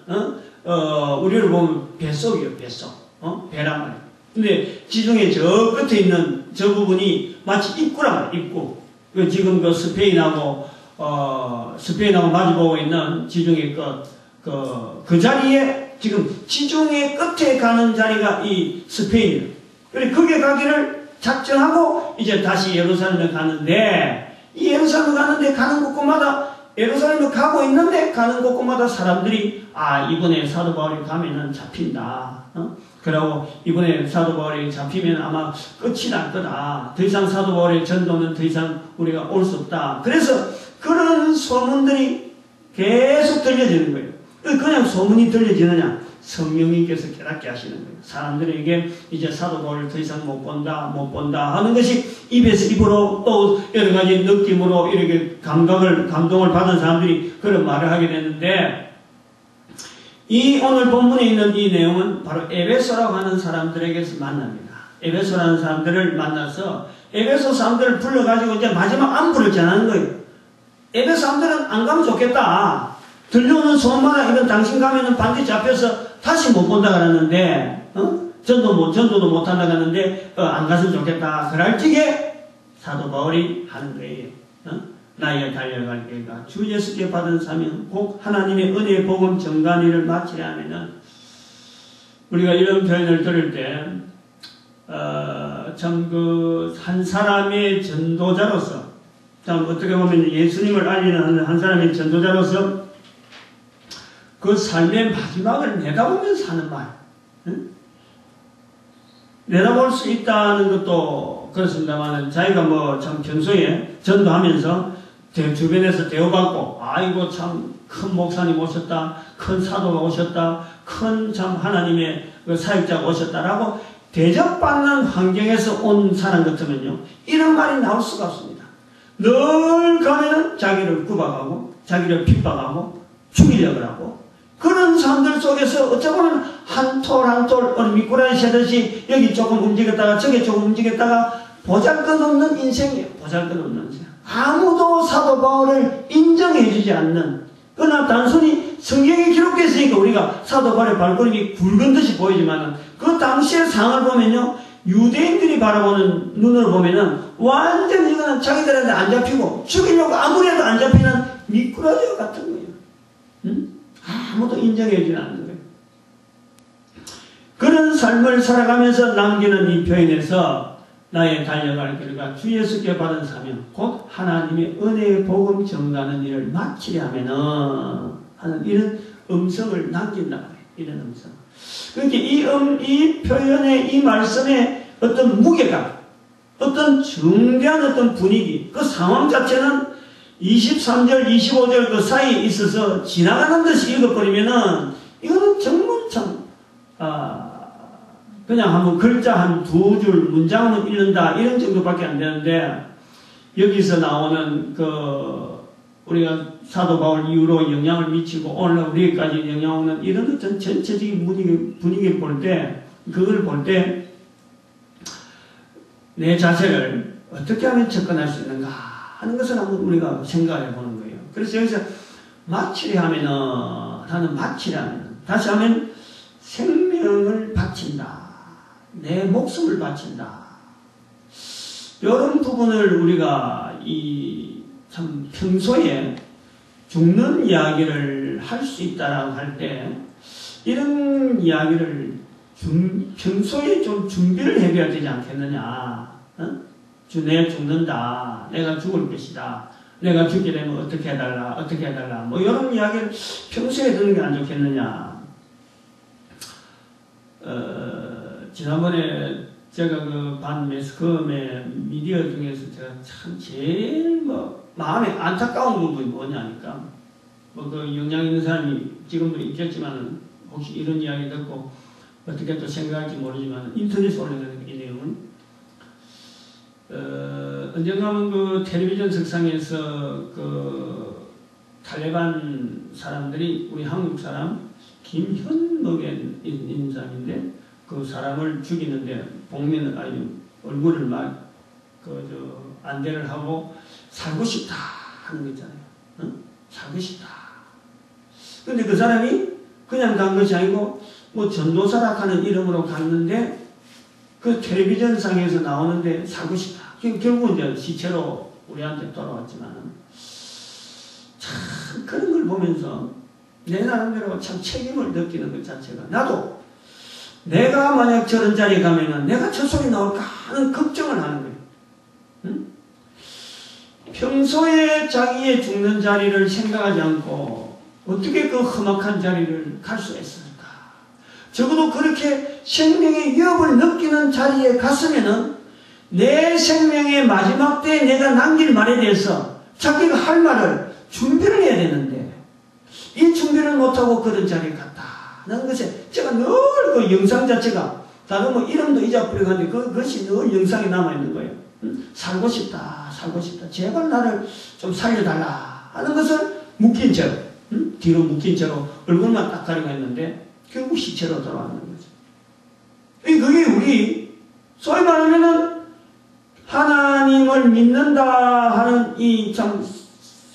우리를 보면 뱃속이에요, 뱃속. 배란 말이에요. 근데 지중해 저 끝에 있는 저 부분이 마치 입구란 말이에요, 입구. 지금 스페인하고 마주보고 있는 지중해 끝, 그 자리에 지금 지중해 끝에 가는 자리가 이 스페인이에요. 그래, 거기에 가기를 작정하고 이제 다시 예루살렘에 가는데, 이 예루살렘에 가는데 가는 곳곳마다, 예루살렘에 가고 있는데 가는 곳곳마다 사람들이 이번에 사도 바울이 가면은 잡힌다. 그러고 이번에 사도 바울이 잡히면 아마 끝이 날 거다. 더 이상 사도 바울의 전도는 더 이상 우리가 올 수 없다. 그래서 그런 소문들이 계속 들려지는 거예요. 그냥 소문이 들려지느냐? 성령님께서 깨닫게 하시는 거예요. 사람들에게 이제 사도 바울을 더 이상 못 본다 하는 것이 입에서 입으로 또 여러 가지 느낌으로 이렇게 감동을 받은 사람들이 그런 말을 하게 됐는데, 이 오늘 본문에 있는 이 내용은 바로 에베소라고 하는 사람들에게서 만납니다. 에베소라는 사람들을 만나서 에베소 사람들을 불러가지고 이제 마지막 안부를 전하는 거예요. 에베소 사람들은 안 가면 좋겠다. 들려오는 소문마다 이건 당신 가면은 반드시 잡혀서 다시 못 본다 그러는데, 전도도 못 한다 그러는데, 안 갔으면 좋겠다. 그럴 적에 사도 바울이 하는 거예요. 나의 달려갈 길과 주 예수께 받은 사명, 곧 하나님의 은혜의 복음 전가니를 마치려 하면은, 우리가 이런 표현을 들을 때, 한 사람의 전도자로서, 참 어떻게 보면 예수님을 알리는 한 사람의 전도자로서 그 삶의 마지막을 내다보면서 하는 말. 내다볼 수 있다는 것도 그렇습니다만, 자기가 참 평소에 전도하면서 주변에서 대우받고, 아이고 참 큰 목사님 오셨다, 큰 사도가 오셨다, 큰 참 하나님의 그 사역자가 오셨다라고 대접받는 환경에서 온 사람 같으면요, 이런 말이 나올 수가 없습니다. 늘 가면은 자기를 구박하고, 자기를 핍박하고, 죽이려고 하고, 그런 사람들 속에서 어쩌면 한 톨 한 톨 미꾸라지 세듯이 여기 조금 움직였다가 저기 조금 움직였다가 보잘것없는 인생이에요. 보잘것없는 인생. 아무도 사도 바울을 인정해주지 않는, 그러나 단순히 성경에 기록되어 있으니까 우리가 사도 바울의 발걸음이 굵은 듯이 보이지만 그 당시의 상황을 보면요, 유대인들이 바라보는 눈으로 보면은 완전히 이거는 자기들한테 안 잡히고 죽이려고 아무리 해도 안 잡히는 미꾸라지와 같은 거예요. 응? 아무도 인정해주지 않는 거예요. 그런 삶을 살아가면서 남기는 이 표현에서 나의 달려갈 길과 주 예수께 받은 사명, 곧 하나님의 은혜의 복음 전가하는 일을 마치려 하면은 하는 이런 음성을 남긴다. 이런 음성. 그러니까 이 표현의 이 말씀의 어떤 무게감, 어떤 중대한 어떤 분위기, 그 상황 자체는 23절, 25절 그 사이에 있어서 지나가는 듯이 읽어버리면은 이거는 정말 참, 그냥 한번 글자 한 두 줄 문장은 읽는다 이런 정도밖에 안 되는데, 여기서 나오는 우리가 사도 바울 이후로 영향을 미치고 오늘날 우리에게까지 영향 오는 이런 어떤 전체적인 분위기를 볼 때, 그걸 볼 때 내 자세를 어떻게 하면 접근할 수 있는가 하는 것을 한번 우리가 생각해 보는 거예요. 그래서 여기서 마치려 하면은, 하는 마치려 하면은, 다시 하면 생명을 바친다. 내 목숨을 바친다. 이런 부분을 우리가 참 평소에 죽는 이야기를 할 수 있다라고 할 때, 이런 이야기를 평소에 좀 준비를 해줘야 되지 않겠느냐. 내가 죽는다. 내가 죽을 것이다. 내가 죽게 되면 어떻게 해달라. 어떻게 해달라. 뭐 이런 이야기를 평소에 듣는 게 안 좋겠느냐. 지난번에 제가 반 매스컴의 미디어 중에서 제가 참 제일 마음에 안타까운 부분이 뭐냐니까, 영향 있는 사람이 지금도 있겠지만 혹시 이런 이야기 듣고 어떻게 또 생각할지 모르지만 인터넷에 올라가는 이 내용은 언젠가는 텔레비전 석상에서 탈레반 사람들이 우리 한국 사람 김현목에 있는 사람인데, 그 사람을 죽이는데 복면을 얼굴을 안대를 하고 살고 싶다 하는 거 있잖아요. 살고 싶다. 근데 그 사람이 그냥 간 것이 아니고 전도사라 하는 이름으로 갔는데, 그 텔레비전 상에서 나오는데 살고 싶다. 결국은 이제 시체로 우리한테 돌아왔지만, 참 그런 걸 보면서 내 나름대로 참 책임을 느끼는 것 자체가, 나도 내가 만약 저런 자리에 가면은 내가 저 소리 나올까 하는 걱정을 하는 거예요. 응? 평소에 자기의 죽는 자리를 생각하지 않고 어떻게 그 험악한 자리를 갈 수 있을까? 적어도 그렇게 생명의 위협을 느끼는 자리에 갔으면은 내 생명의 마지막 때에 내가 남길 말에 대해서 자기가 할 말을 준비를 해야 되는데, 이 준비를 못하고 그런 자리에 갔다는 것에 제가 늘 그 영상 자체가, 다른 이름도 잊어버려가는데 그것이 늘 영상에 남아있는 거예요. 살고 싶다, 살고 싶다. 제발 나를 좀 살려달라 하는 것을 묶인 채로, 뒤로 묶인 채로 얼굴만 딱 가리고 했는데 결국 시체로 돌아왔는 거죠. 그게 우리 소위 말하면은 하나님을 믿는다 하는 이 참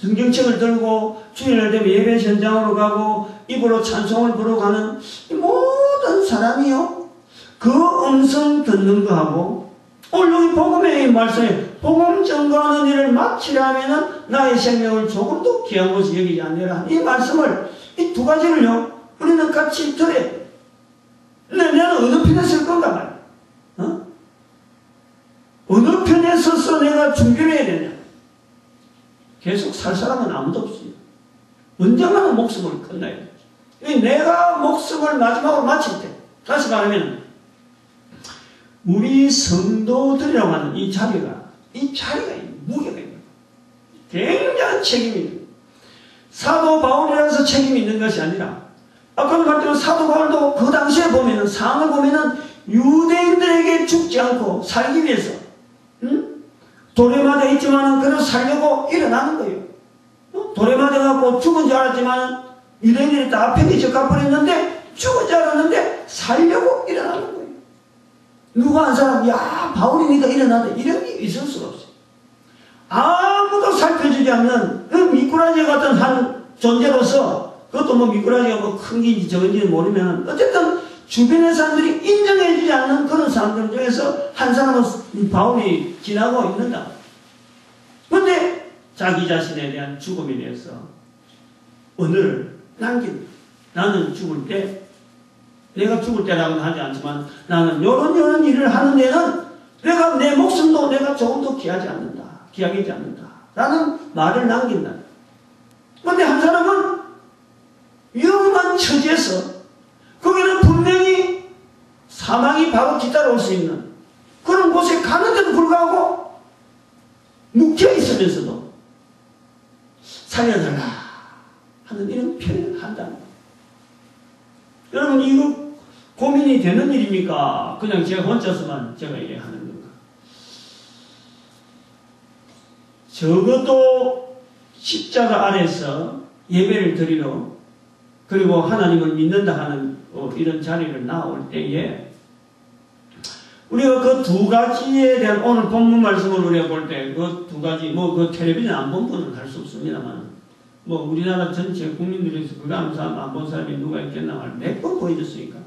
성경책을 들고 주일날 되면 예배 현장으로 가고 입으로 찬송을 부르고 가는 이 모든 사람이요, 그 음성 듣는 거하고 오늘 여기 복음의 말씀에 복음 전가하는 일을 마치려 하면은 나의 생명을 조금도 귀한 것이 여기지 않느라, 이 말씀을, 이 두 가지를요 우리는 같이 들어야 돼. 근데 내가 어느 편에 쓸 건가 말이야. 어느 편에 서서 내가 준비를 해야 되냐. 계속 살 사람은 아무도 없어요. 언젠가는 목숨을 끝나야 돼. 내가 목숨을 마지막으로 마칠 때, 다시 말하면 우리 성도들이라고 하는 이 자리가 무게가 있는 거예요. 굉장한 책임이 있는 거예요. 사도 바울이라서 책임이 있는 것이 아니라, 아까도 말했지만 사도 바울도 그 당시에 보면은, 상황을 보면은 유대인들에게 죽지 않고 살기 위해서 돌에 맞아 있지만은 그래서 살려고 일어나는 거예요. 돌에 맞아갖고 죽은 줄 알았지만은 유대인들이 다 팽개쳐 가버렸는데 죽은 줄 알았는데 살려고 일어나는 거예요. 누가 한 사람, 야, 바울이니까 일어나다. 이런 게 있을 수가 없어요. 아무도 살펴주지 않는 그 미꾸라지 같은 한 존재로서, 그것도 뭐 미꾸라지가 뭐 큰 긴지 적은지는 모르면, 어쨌든 주변의 사람들이 인정해주지 않는 그런 사람들 중에서 한 사람은 바울이 지나고 있는다. 그런데 자기 자신에 대한 죽음에 대해서 오늘 남긴, 나는 죽을 때, 내가 죽을 때라고는 하지 않지만 나는 요런 일을 하는 데는 내가 내 목숨도 내가 조금도 귀하지 않는다. 귀하지 않는다. 라는 말을 남긴다. 그런데 한 사람은 위험한 처지에서 거기는 분명히 사망이 바로 뒤따라올 수 있는 그런 곳에 가는데도 불구하고 묵혀 있으면서도 살려달라 하는 이런 표현을 한다. 여러분 이거 고민이 되는 일입니까? 그냥 제가 혼자서만 제가 얘기하는 건가? 적어도 십자가 아래서 예배를 드리러 그리고 하나님을 믿는다 하는 이런 자리를 나올 때에 우리가 그 두 가지에 대한 오늘 본문 말씀을 우리가 볼 때 그 두 가지 그 텔레비전 안 본 분은 할 수 없습니다만 우리나라 전체 국민들에서 그거 안 본 사람이 누가 있겠나 말 몇 번 보여줬으니까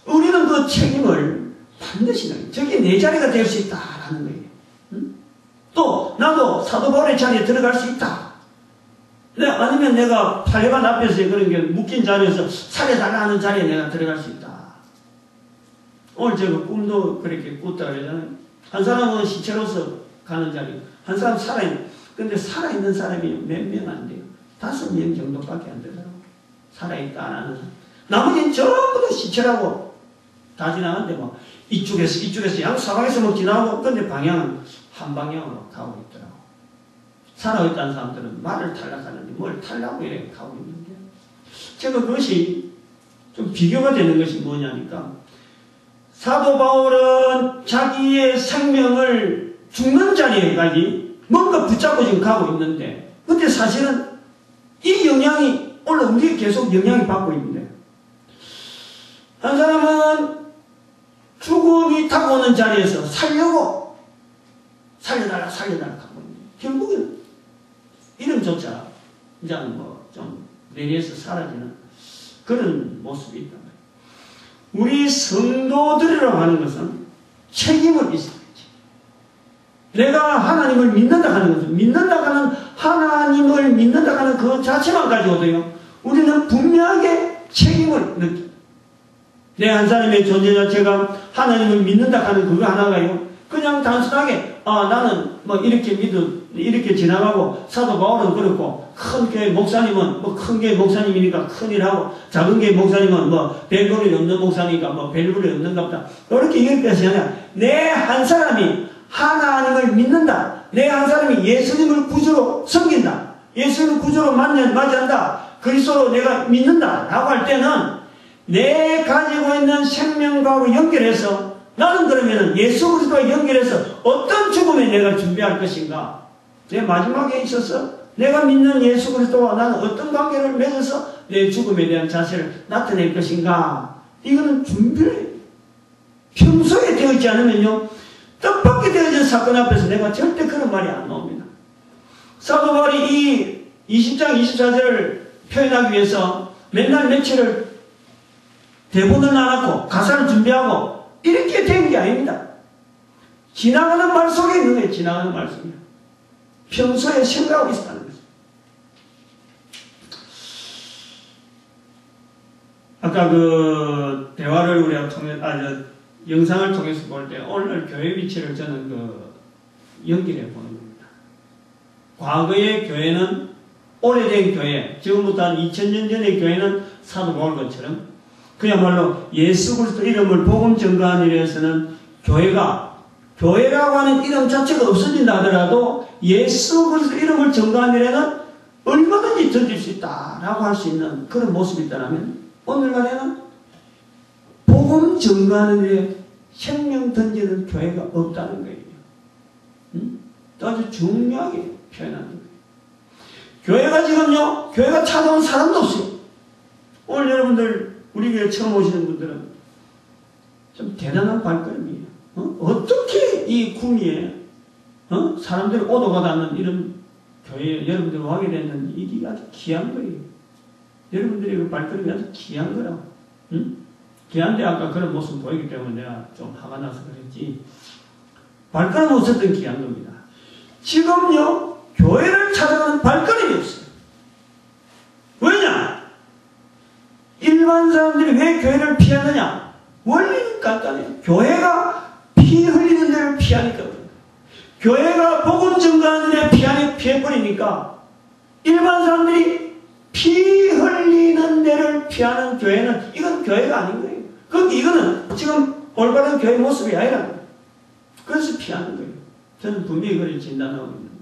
우리는 그 책임을 반드시 저게 내 자리가 될 수 있다라는 거예요. 응? 또 나도 사도 바울의 자리에 들어갈 수 있다. 아니면 내가 팔려간 앞에서 그런 게 묶인 자리에서 살려달라는 자리에 내가 들어갈 수 있다. 오늘 제가 꿈도 그렇게 꿨다 그러잖아요. 한 사람은 시체로서 가는 자리, 한 사람 살아있는. 근데 살아있는 사람이 몇 명 안 돼요. 5명 정도밖에 안 되더라고요. 살아있다라는 사람. 나머지는 전부 다 시체라고 다 지나가는데 이쪽에서 양사방에서 지나가고 근데 방향은 한 방향으로 가고 있더라고. 살아있다는 사람들은 말을 탈락하는데 뭘 탈락하고 이렇게 가고 있는데 제가 그것이 좀 비교가 되는 것이 뭐냐니까 사도 바울은 자기의 생명을 죽는 자리에까지 뭔가 붙잡고 지금 가고 있는데 근데 사실은 이 영향이 오늘 우리에게 계속 영향을 받고 있는데 한 사람은 죽음이 다가오는 자리에서 살려달라 하고 있는데 결국은 이름조차 이제 좀 내리에서 사라지는 그런 모습이 있단 말이에요. 우리 성도들이라고 하는 것은 책임을 있어야지. 내가 하나님을 믿는다 하는 것은 하나님을 믿는다 하는 그 자체만 가지고도요. 우리는 분명하게 책임을 느껴요. 내 한 사람의 존재 자체가 하나님을 믿는다 하는 그거 하나가요. 그냥 단순하게 나는 이렇게 지나가고 사도 바울은 그렇고 큰 교회 목사님은 큰 교회 목사님이니까 큰일하고 작은 교회 목사님은 별볼이 없는 목사니까 별볼이 없는갑다. 이렇게 얘기할 것이 아니라 내 한 사람이 하나님을 믿는다. 내 한 사람이 예수님을 구주로 섬긴다. 예수님을 구주로 맞이한다. 그리스도로 내가 믿는다. 라고 할 때는 내 가지고 있는 생명과로 연결해서 나는 그러면은 예수 그리스도와 연결해서 어떤 죽음에 내가 준비할 것인가? 내 마지막에 있어서 내가 믿는 예수 그리스도와 나는 어떤 관계를 맺어서 내 죽음에 대한 자세를 나타낼 것인가? 이거는 준비를 평소에 되어 있지 않으면요. 뜻밖의 되어진 사건 앞에서 내가 절대 그런 말이 안 나옵니다. 사도 바울이 이 20장 24절을 표현하기 위해서 맨날 며칠을 대본을 나눴고 가사를 준비하고 이렇게 된 게 아닙니다. 지나가는 말 속에 있는 거예요. 지나가는 말 속에. 평소에 생각하고 있었다는 거죠. 아까 그 대화를 우리가 영상을 통해서 볼 때 오늘 교회 위치를 저는 연결해 보는 겁니다. 과거의 교회는 오래된 교회, 지금부터 한 2000년 전의 교회는 사도 바울처럼 그야말로 예수 그리스도 이름을 복음 전가하는 일에서는 교회라고 하는 이름 자체가 없어진다 하더라도 예수 그리스도 이름을 전가하는 일에는 얼마든지 던질 수 있다라고 할 수 있는 그런 모습이 있다면 오늘날에는 복음 전가하는 일에 생명 던지는 교회가 없다는 거예요. 아주 중요하게 표현하는 거예요. 교회가 지금요, 교회가 찾아온 사람도 없어요. 오늘 여러분들, 우리 교회 처음 오시는 분들은 좀 대단한 발걸음이에요. 어떻게 이 구미에, 사람들이 오도 가도 않는 이런 교회에 여러분들이 와게 되는 일이 아주 귀한 거예요. 여러분들의 그 발걸음이 아주 귀한 거라고. 귀한데 아까 그런 모습 보이기 때문에 내가 좀 화가 나서 그랬지. 발걸음 없었던 귀한 겁니다. 지금요, 교회를 찾아가는 발걸음이 없어요. 왜냐? 일반 사람들이 왜 교회를 피하느냐? 원리는 간단해요. 교회가 피 흘리는 데를 피하니까. 교회가 복음 증거하는 데 피해버리니까 일반 사람들이 피 흘리는 데를 피하는 교회는 이건 교회가 아닌 거예요. 그런데 이거는 지금 올바른 교회 모습이 아니라는 거예요. 그래서 피하는 거예요. 저는 분명히 그걸 진단하고 있는 거예요.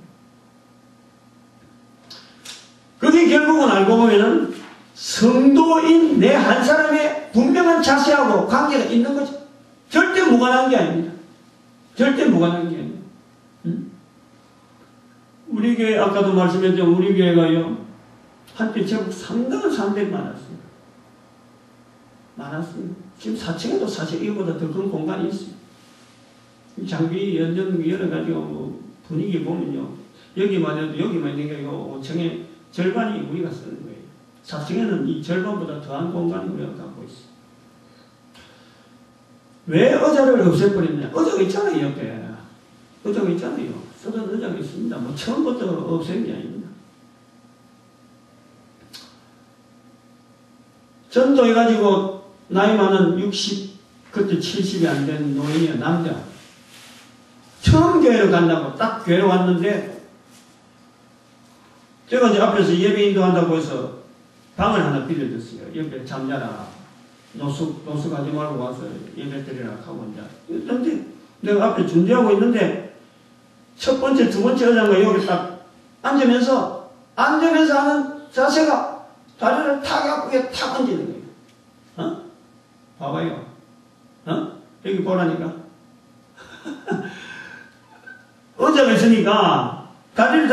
그게 결국은 알고 보면은 성도인 내 한 사람의 분명한 자세하고 관계가 있는 거죠. 절대 무관한 게 아닙니다. 절대 무관한 게 아닙니다. 우리 교회, 아까도 말씀했죠. 우리 교회가요, 한때 제법 상당한 사람들이 많았어요. 많았어요. 지금 4층에도 사실 이거보다 더 큰 공간이 있어요. 장비, 연전, 열어가지고 분위기 보면요. 여기만 해도 여기만 있는 게 5층의 절반이 우리가 쓰는 거예요. 4층에는 이 절반보다 더한 공간을 우리가 갖고 있어요. 왜 의자를 없애버렸냐? 의자가 있잖아요, 옆에. 의자가 있잖아요. 쓰던 의자가 있습니다. 뭐 처음부터 없앤 게 아닙니다. 전도해가지고 나이 많은 60, 그때 70이 안 된 노인이야, 남자. 처음 교회로 간다고 딱 교회로 왔는데 제가 이제 앞에서 예배 인도한다고 해서 방을 하나 빌려줬어요. 옆에 잠자라. 노숙 가지 말고 와서 예배 드리라 하고 이제. 그런데 내가 앞에 준비하고 있는데 첫 번째, 두 번째 의자가 여기 딱 앉으면서 하는 자세가 다리를 탁 위에 탁 얹는 거예요. 봐봐요. 여기 보라니까. 의자가 있으니까 다리를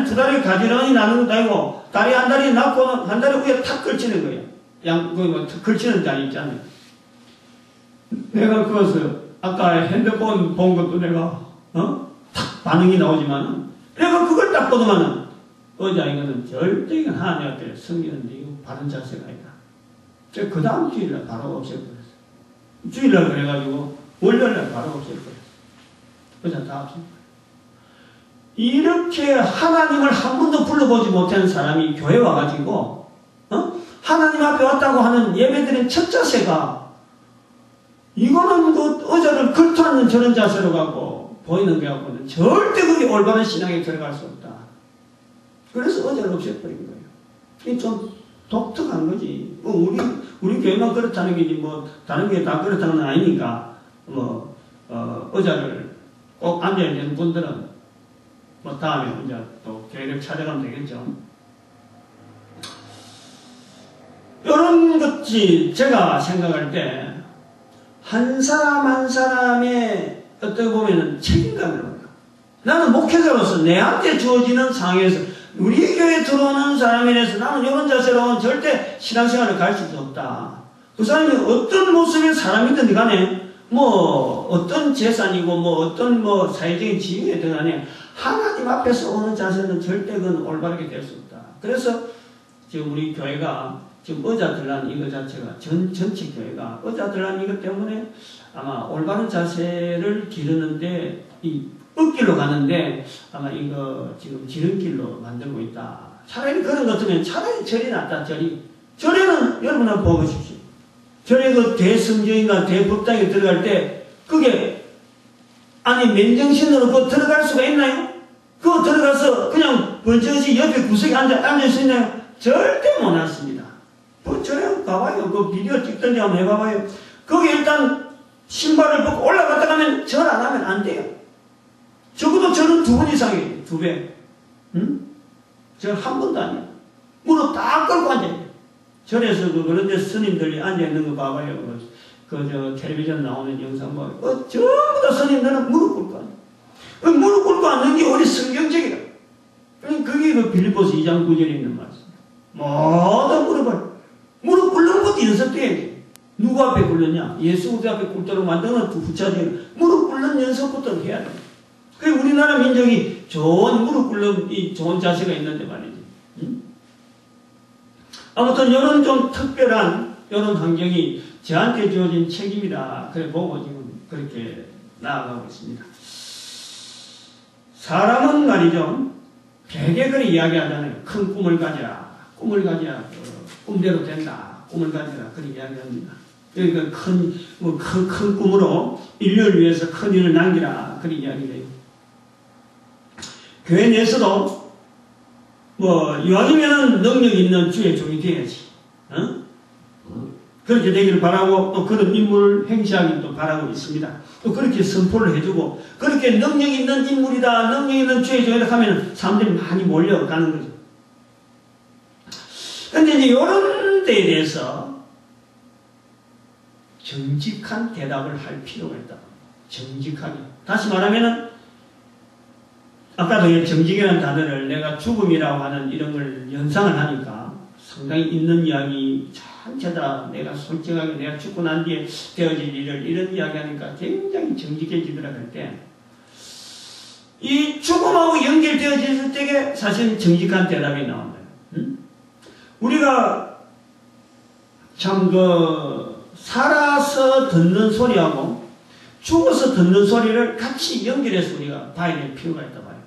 두 다리 가지런히 나누는 것도 아니고 다리 한 다리 놔고는 한 다리 위에 탁 걸치는 거예요. 뭐 걸치는 자리 있잖아요. 내가 그것을 아까 핸드폰 본 것도 내가 탁 반응이 나오지만은 내가 그걸 딱 보더만은 의자 이거는 절대 이건 하나님 앞에 섬기는데 이거 바른 자세가 아니다. 제가 그 다음 주일날 바로 없애버렸어요. 주일날 그래가지고 월요일날 바로 없애버렸어요. 의자 다 없애버렸어요. 이렇게 하나님을 한 번도 불러보지 못한 사람이 교회 와가지고 하나님 앞에 왔다고 하는 예배드린 첫 자세가 이거는 그 의자를 걸터앉는 저런 자세로 갖고 보이는 게 갖고는 절대 그게 올바른 신앙에 들어갈 수 없다. 그래서 의자를 없애버린 거예요. 이게 좀 독특한 거지. 우리 교회만 그렇다는 게지 뭐 다른 교회 다 그렇다는 건 아니니까 의자를 꼭 앉아야 되는 분들은 뭐 다음에 이제 또 교회를 찾아가면 되겠죠. 이런 것이 제가 생각할 때 한 사람 한 사람의 어떻게 보면은 책임감을 받아. 나는 목회자로서 내한테 주어지는 상황에서 우리 교회에 들어오는 사람에 대해서 나는 이런 자세로는 절대 신앙생활을 가르칠 수 없다. 그 사람이 어떤 모습의 사람이든 간에 뭐 어떤 재산이고 뭐 어떤 뭐 사회적인 지위에든 간에 하나님 앞에서 오는 자세는 절대 그건 올바르게 될 수 없다. 그래서 지금 우리 교회가 지금 의자들란 이거 자체가 전체 교회가 의자들란 이것 때문에 아마 올바른 자세를 기르는데 이 흙길로 가는데 아마 이거 지금 지름길로 만들고 있다. 차라리 그런 것 같으면 차라리 절이 낫다. 절에는 여러분 한번 보십시오. 절에 그 대성경이나 대법당에 들어갈 때 그게 아니 맨정신으로 그거 들어갈 수가 있나요? 그거 들어가서 그냥 번쩍이 옆에 구석에 앉을 수 있나요? 절대 못 앉습니다. 뭐 절에 한번 가봐요. 그 비디오 찍든지 한번 해봐봐요. 거기 일단 신발을 벗고 올라갔다 가면 절 안 하면 안 돼요. 적어도 절은 2번 이상이에요. 2배. 응? 절 한 번도 아니에요. 무릎 딱 꿇고 앉아요. 절에서 그런 데 스님들이 앉아있는 거 봐봐요. 텔레비전 나오는 영상 봐요. 전부 다 스님들은 무릎 꿇고 앉아요. 무릎 꿇고 앉는 게 우리 성경적이라. 그게 그 빌립보서 2장 9절에 있는 말씀. 모든 무릎 꿇는 것도 연습돼야 돼. 누구 앞에 꿇느냐? 예수 그리스도 앞에 꿇도록 만드는 그 후차적인 무릎 꿇는 연습부터 해야 돼. 그 우리나라 민족이 좋은 무릎 꿇는 이 좋은 자세가 있는데 말이지. 응? 아무튼 이런 좀 특별한 이런 환경이 저한테 주어진 책임이다. 그래 보고 지금 그렇게 나아가고 있습니다. 사람은 말이죠. 되게 그렇게 이야기하잖아요. 큰 꿈을 가져라. 꿈을 가져야 꿈대로 된다. 꿈을 가져라. 그렇게 이야기합니다. 그러니까 큰 꿈으로 인류를 위해서 큰 일을 남기라. 그렇게 이야기해요. 교회 내에서도 이왕이면 능력 있는 주의 종이 돼야지. 어? 그렇게 되기를 바라고 또 그런 인물을 행시하기도 바라고 있습니다. 또 그렇게 선포를 해주고 그렇게 능력 있는 인물이다, 능력 있는 주의 종이다 하면 사람들이 많이 몰려가는 거죠. 근데 이제 이런 데에 대해서 정직한 대답을 할 필요가 있다. 정직하게. 다시 말하면은 아까도 정직이라는 단어를 내가 죽음이라고 하는 이런 걸 연상을 하니까 상당히 있는 이야기 전체다. 내가 솔직하게 내가 죽고 난 뒤에 되어질 일을 이런 이야기 하니까 굉장히 정직해지더라고 할 때 이 죽음하고 연결되어질 때에 사실 정직한 대답이 나옵니다. 응? 우리가 참 살아서 듣는 소리하고 죽어서 듣는 소리를 같이 연결해서 우리가 봐야 될 필요가 있다 말이에요.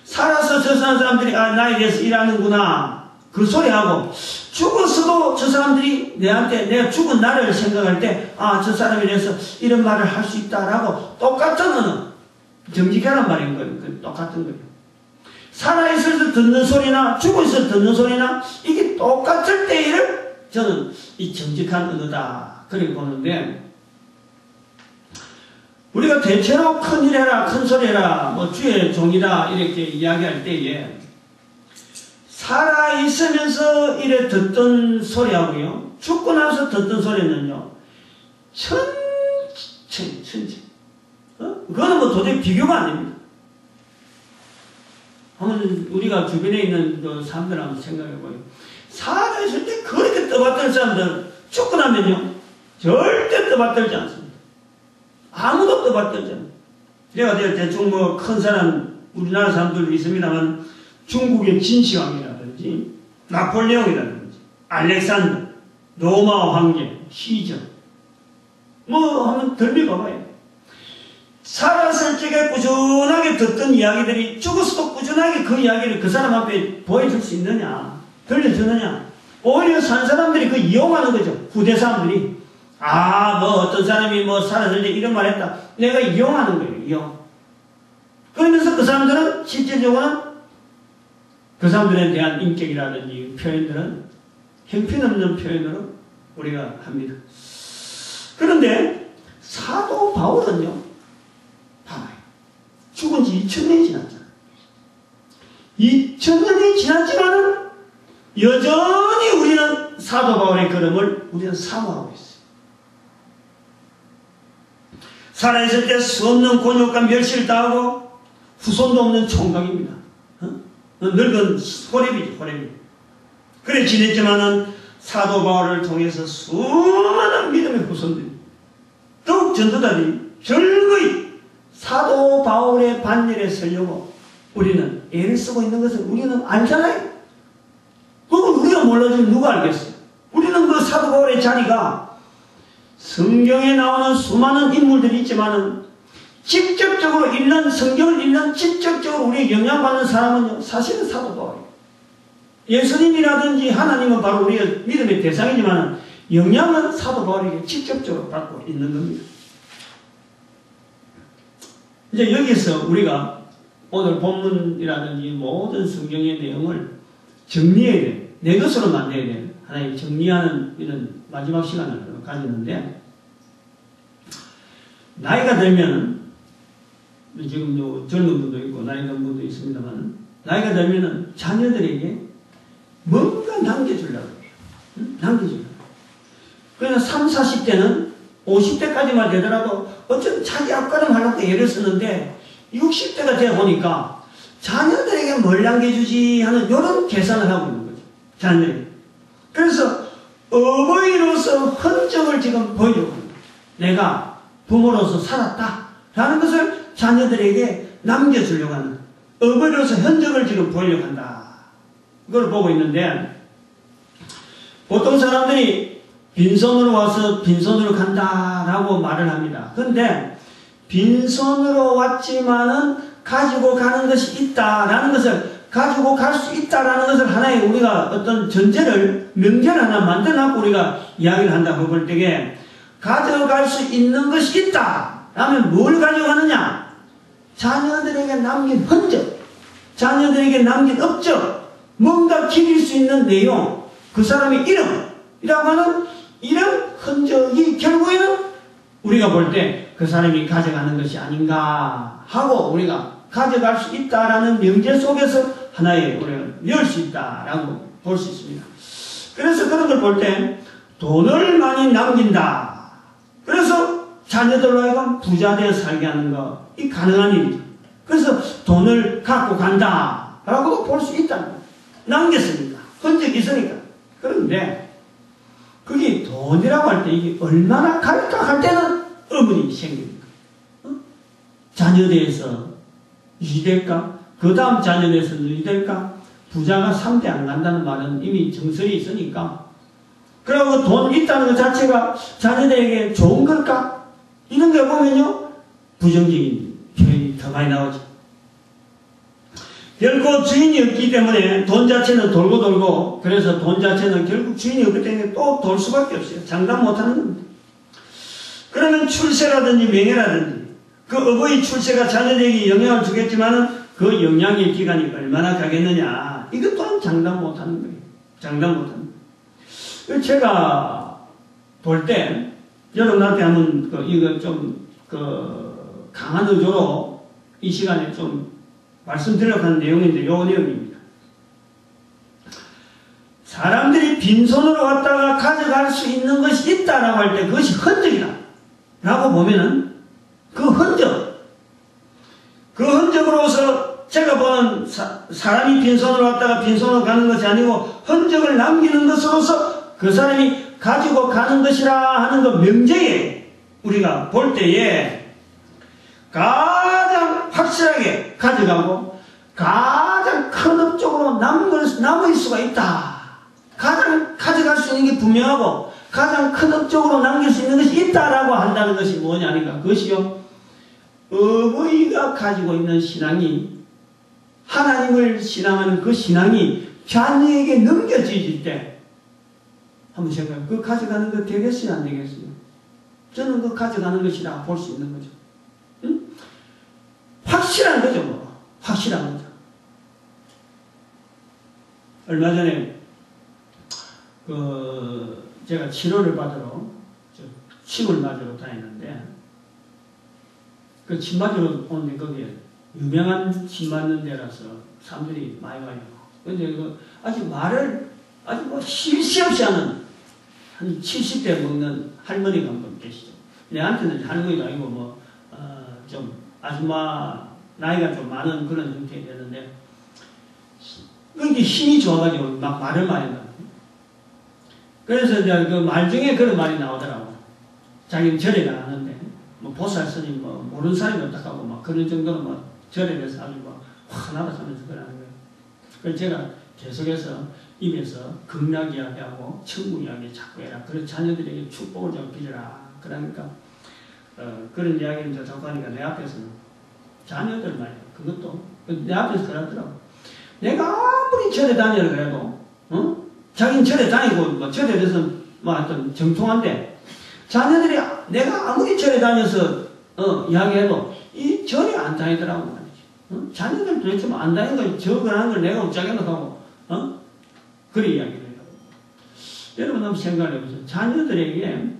살아서 저 사람들이 나에 대해서 일하는구나 그 소리하고 죽어서도 저 사람들이 내한테 내가 죽은 나를 생각할 때 저 사람에 대해서 이런 말을 할 수 있다라고 똑같은 언어 정직하란 말인 거예요. 똑같은 거예요. 살아있어서 듣는 소리나 죽어서 듣는 소리나 이게 똑같을 때를 저는 이 정직한 언어다 그렇게 보는데 우리가 대체로 큰일 해라 큰 소리 해라 주의 종이다 이렇게 이야기할 때에 살아있으면서 이래 듣던 소리하고요 죽고 나서 듣던 소리는요 천지 그거는 도저히 비교가 안 됩니다. 한번 우리가 주변에 있는 사람들 한번 생각해봐요. 살아있을 때 그렇게 떠받들 사람들 죽고 나면요 절대 떠받들지 않습니다. 아무도 떠받들지 않아요. 제가 대충 큰 사람 우리나라 사람들도 있습니다만 중국의 진시황이라든지 나폴레옹이라든지 알렉산더 로마 황제 시전 한번 들려봐봐요. 살았을 적에 꾸준하게 듣던 이야기들이 죽어서도 꾸준하게 그 이야기를 그 사람 앞에 보여줄 수 있느냐 들려주느냐 오히려 산 사람들이 이용하는 거죠. 후대 사람들이 어떤 사람이 살았을 때 이런 말 했다 내가 이용하는 거예요. 이용. 그러면서 그 사람들은 실질적으로는 그 사람들에 대한 인격이라든지 표현들은 형편없는 표현으로 우리가 합니다. 그런데 사도 바울은요 봐봐요. 죽은 지 2000년이 지났잖아. 2000년이 지났지만은 여전히 우리는 사도 바울의 걸음을 우리는 사모하고 있어요. 살아있을 때 수없는 곤욕과 멸시를 당하고 후손도 없는 총각입니다. 늙은 호렙이지 호렙이. 그래 지냈지만은 사도 바울을 통해서 수많은 믿음의 후손들이 더욱 전도자들이 절거이 사도 바울의 반열에 서려고 우리는 애를 쓰고 있는 것을 우리는 알잖아요. 그걸 우리가 몰라주면 누가 알겠어요? 우리는 그 사도 바울의 자리가 성경에 나오는 수많은 인물들이 있지만은 직접적으로 성경을 읽는 직접적으로 우리의 영향받는 사람은요 사실은 사도 바울이에요. 예수님이라든지 하나님은 바로 우리의 믿음의 대상이지만 영향은 사도 바울에게 직접적으로 받고 있는 겁니다. 이제 여기서 우리가 오늘 본문이라든지 모든 성경의 내용을 정리해야 돼. 내 것으로 만들어야 돼. 하나님 정리하는 이런 마지막 시간을 가졌는데 나이가 들면 지금 젊은 분도 있고 나이 든 분도 있습니다만 나이가 들면은 자녀들에게 뭔가 남겨주려고 해요. 남겨주려고. 그래서 30, 40대는 50대까지만 되더라도 어쨌든 자기 앞가림 하려고 애를 쓰는데 60대가 되어 보니까 자녀들에게 뭘 남겨주지 하는 이런 계산을 하고 있는 거죠. 자녀들에게. 그래서 어버이로서 흔적을 지금 보이려고 합니다. 내가 부모로서 살았다 라는 것을 자녀들에게 남겨주려고 하는 어버이로서 흔적을 지금 보이려고 한다. 이걸 보고 있는데 보통 사람들이 빈손으로 와서 빈손으로 간다라고 말을 합니다. 그런데 빈손으로 왔지만은 가지고 가는 것이 있다라는 것을 가지고 갈 수 있다라는 것을 하나의 우리가 어떤 전제를 명제를 하나 만들어놓고 우리가 이야기를 한다고 볼 때에 가져갈 수 있는 것이 있다 라면 뭘 가져가느냐? 자녀들에게 남긴 흔적, 자녀들에게 남긴 업적, 뭔가 기릴 수 있는 내용, 그 사람의 이름이라고 하는 이런 흔적이 결국에는 우리가 볼 때 그 사람이 가져가는 것이 아닌가 하고 우리가 가져갈 수 있다라는 명제 속에서 하나의 우리가 열 수 있다라고 볼 수 있습니다. 그래서 그런 걸 볼 때 돈을 많이 남긴다. 그래서 자녀들로 하여금 부자 되어 살게 하는 거, 이 가능한 일이죠. 그래서 돈을 갖고 간다라고도 볼 수 있다는 거예요. 남겼으니까. 흔적이 있으니까. 그런데 그게 돈이라고 할 때 이게 얼마나 갈까 할 때는 의문이 생깁니다. 자녀대에서 유지될까? 그 다음 자녀대에서 유지될까? 부자가 3대 안 간다는 말은 이미 정설이 있으니까. 그리고 돈 있다는 것 자체가 자녀들에게 좋은 걸까? 이런 걸 보면요, 부정적인 표현이 더 많이 나오죠. 결코 주인이 없기 때문에 돈 자체는 돌고 돌고, 그래서 돈 자체는 결국 주인이 없기 때문에 또 돌 수밖에 없어요. 장담 못하는 겁니다. 그러면 출세라든지 명예라든지 그 어버이 출세가 자녀들에게 영향을 주겠지만은 그 영향의 기간이 얼마나 가겠느냐, 이것 또한 장담 못하는 거예요. 장담 못하는 거예요. 제가 볼 때 여러분한테 한번 이거 좀 강한 의조로 이 시간에 좀 말씀드리려고 하는 내용인데, 요 내용입니다. 사람들이 빈손으로 왔다가 가져갈 수 있는 것이 있다라고 할 때 그것이 흔적이다 라고 보면은 그 흔적으로서 제가 보는 사람이 빈손으로 왔다가 빈손으로 가는 것이 아니고 흔적을 남기는 것으로서 그 사람이 가지고 가는 것이라 하는 그 명제에 우리가 볼 때에 가장 확실하게 가져가고 가장 큰 업적으로 남을 수가 있다. 가장 가져갈 수 있는 게 분명하고 가장 큰 업적으로 남길 수 있는 것이 있다라고 한다는 것이 뭐냐니까, 그것이요, 어버이가 가지고 있는 신앙이, 하나님을 신앙하는 그 신앙이 자녀에게 넘겨지질 때 한번 생각해요. 그거 가져가는 거 되겠어요, 안 되겠어요? 저는 그거 가져가는 것이라 볼 수 있는 거죠. 응? 확실한 거죠, 뭐. 확실한 거죠. 얼마 전에 제가 치료를 받으러 침을 맞으러 다니는데, 그 침 맞으러 오는데 거기에 유명한 침 맞는 데라서 사람들이 많이 와요. 근데 아주 말을 아주 뭐 쉴 새 없이 하는 한 70대 먹는 할머니가 한 분 계시죠. 내한테는 할머니가 아니고 좀 아줌마 나이가 좀 많은 그런 형태가 되는데, 그게 힘이 좋아가지고 막 말을 많이 한다. 그래서 이제 그 말 중에 그런 말이 나오더라고. 자기는 절에 나가는데, 뭐 보살 스님 뭐 모르는 사람이 어떡하고 막 그런 정도로 막 절에 대해서 아주 막 화나다 하면서 그러는 거예요. 그래서 제가 계속해서 입에서 극락 이야기하고 천국 이야기 자꾸 해라. 그래서 자녀들에게 축복을 좀 빌어라. 그러니까 그런 이야기를 이제 자꾸 하니까 내 앞에서는 자녀들 말이야. 그것도 내 앞에서 그러더라고. 내가 아무리 절에 다니라 그래도 자기는 절에 다니고 뭐 절에 대해서 뭐 하여튼 정통한데, 자녀들이 내가 아무리 절에 다녀서 이야기해도 이 절에 안 다니더라고 말이지. 자녀들 도대체 뭐 안 다니는 걸 적어하는 걸 내가 어쩌게 하고 그런 이야기를 해요. 여러분 한번 생각해 보세요. 자녀들에게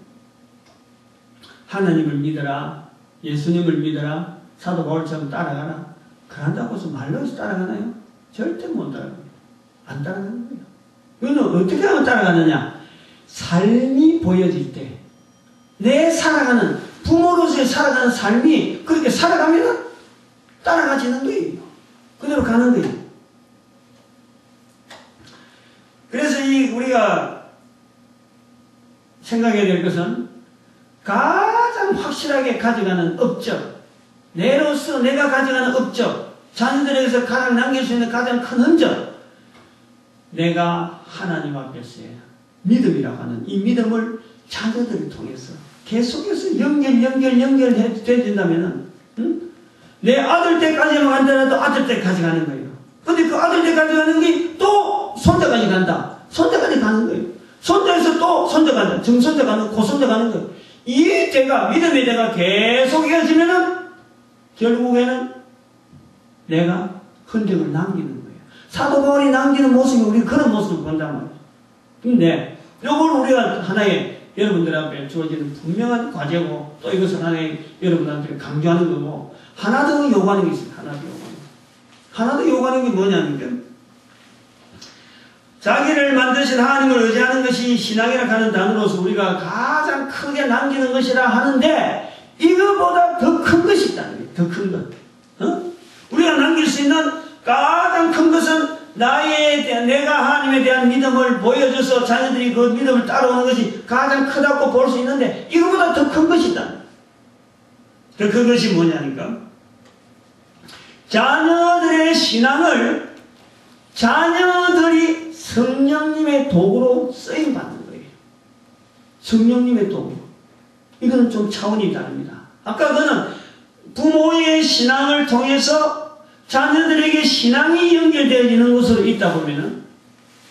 하나님을 믿어라, 예수님을 믿어라, 사도 바울처럼 따라가라, 그런다고 해서 말로 해서 따라가나요? 절대 못 따라갑니다. 안 따라가는 거예요. 그거는 어떻게 하면 따라가느냐? 삶이 보여질 때, 내 살아가는, 부모로서의 살아가는 삶이 그렇게 살아가면 따라가지는 거예요. 그대로 가는 거예요. 그래서 우리가 생각해야 될 것은 가장 확실하게 가져가는 업적, 내로서 내가 가져가는 업적, 자녀들에게서 가장 남길 수 있는 가장 큰 흔적, 내가 하나님 앞에서의 믿음이라고 하는 이 믿음을 자녀들을 통해서 계속해서 연결해 된다면은, 내 아들 때까지만 간다라도 아들 때까지 가는 거예요. 근데 그 아들 때까지 가는 게 또 손자까지 간다. 손자까지 가는 거예요. 손자에서 또 손자 간다. 증손자 가는, 고손자 가는 거예요. 이 대가, 믿음의 대가 계속 이어지면은 결국에는 내가 흔적을 남기는 거예요. 사도 바울이 남기는 모습이 우리 그런 모습을 본단 말이에요. 근데 이걸 우리가 하나의 여러분들 앞에 주어지는 분명한 과제고 또 이것을 하나의 여러분한테 강조하는 거고 하나 더 요구하는 게 있습니다. 하나 더 요구하는 게 뭐냐면 자기를 만드신 하나님을 의지하는 것이 신앙이라 하는 단어로서 우리가 가장 크게 남기는 것이라 하는데 이거보다 더 큰 것이 있다는 거예요. 더 큰 것. 우리가 남길 수 있는 가장 큰 것은 내가 하나님에 대한 믿음을 보여줘서 자녀들이 그 믿음을 따라오는 것이 가장 크다고 볼 수 있는데 이거보다 더 큰 것이 있다. 더 큰 것이 뭐냐니까 자녀들의 신앙을 자녀들이 성령님의 도구로 쓰임받는 거예요. 성령님의 도구. 이거는 좀 차원이 다릅니다. 아까 그는 부모의 신앙을 통해서 자녀들에게 신앙이 연결되어지는 것으로 있다 보면은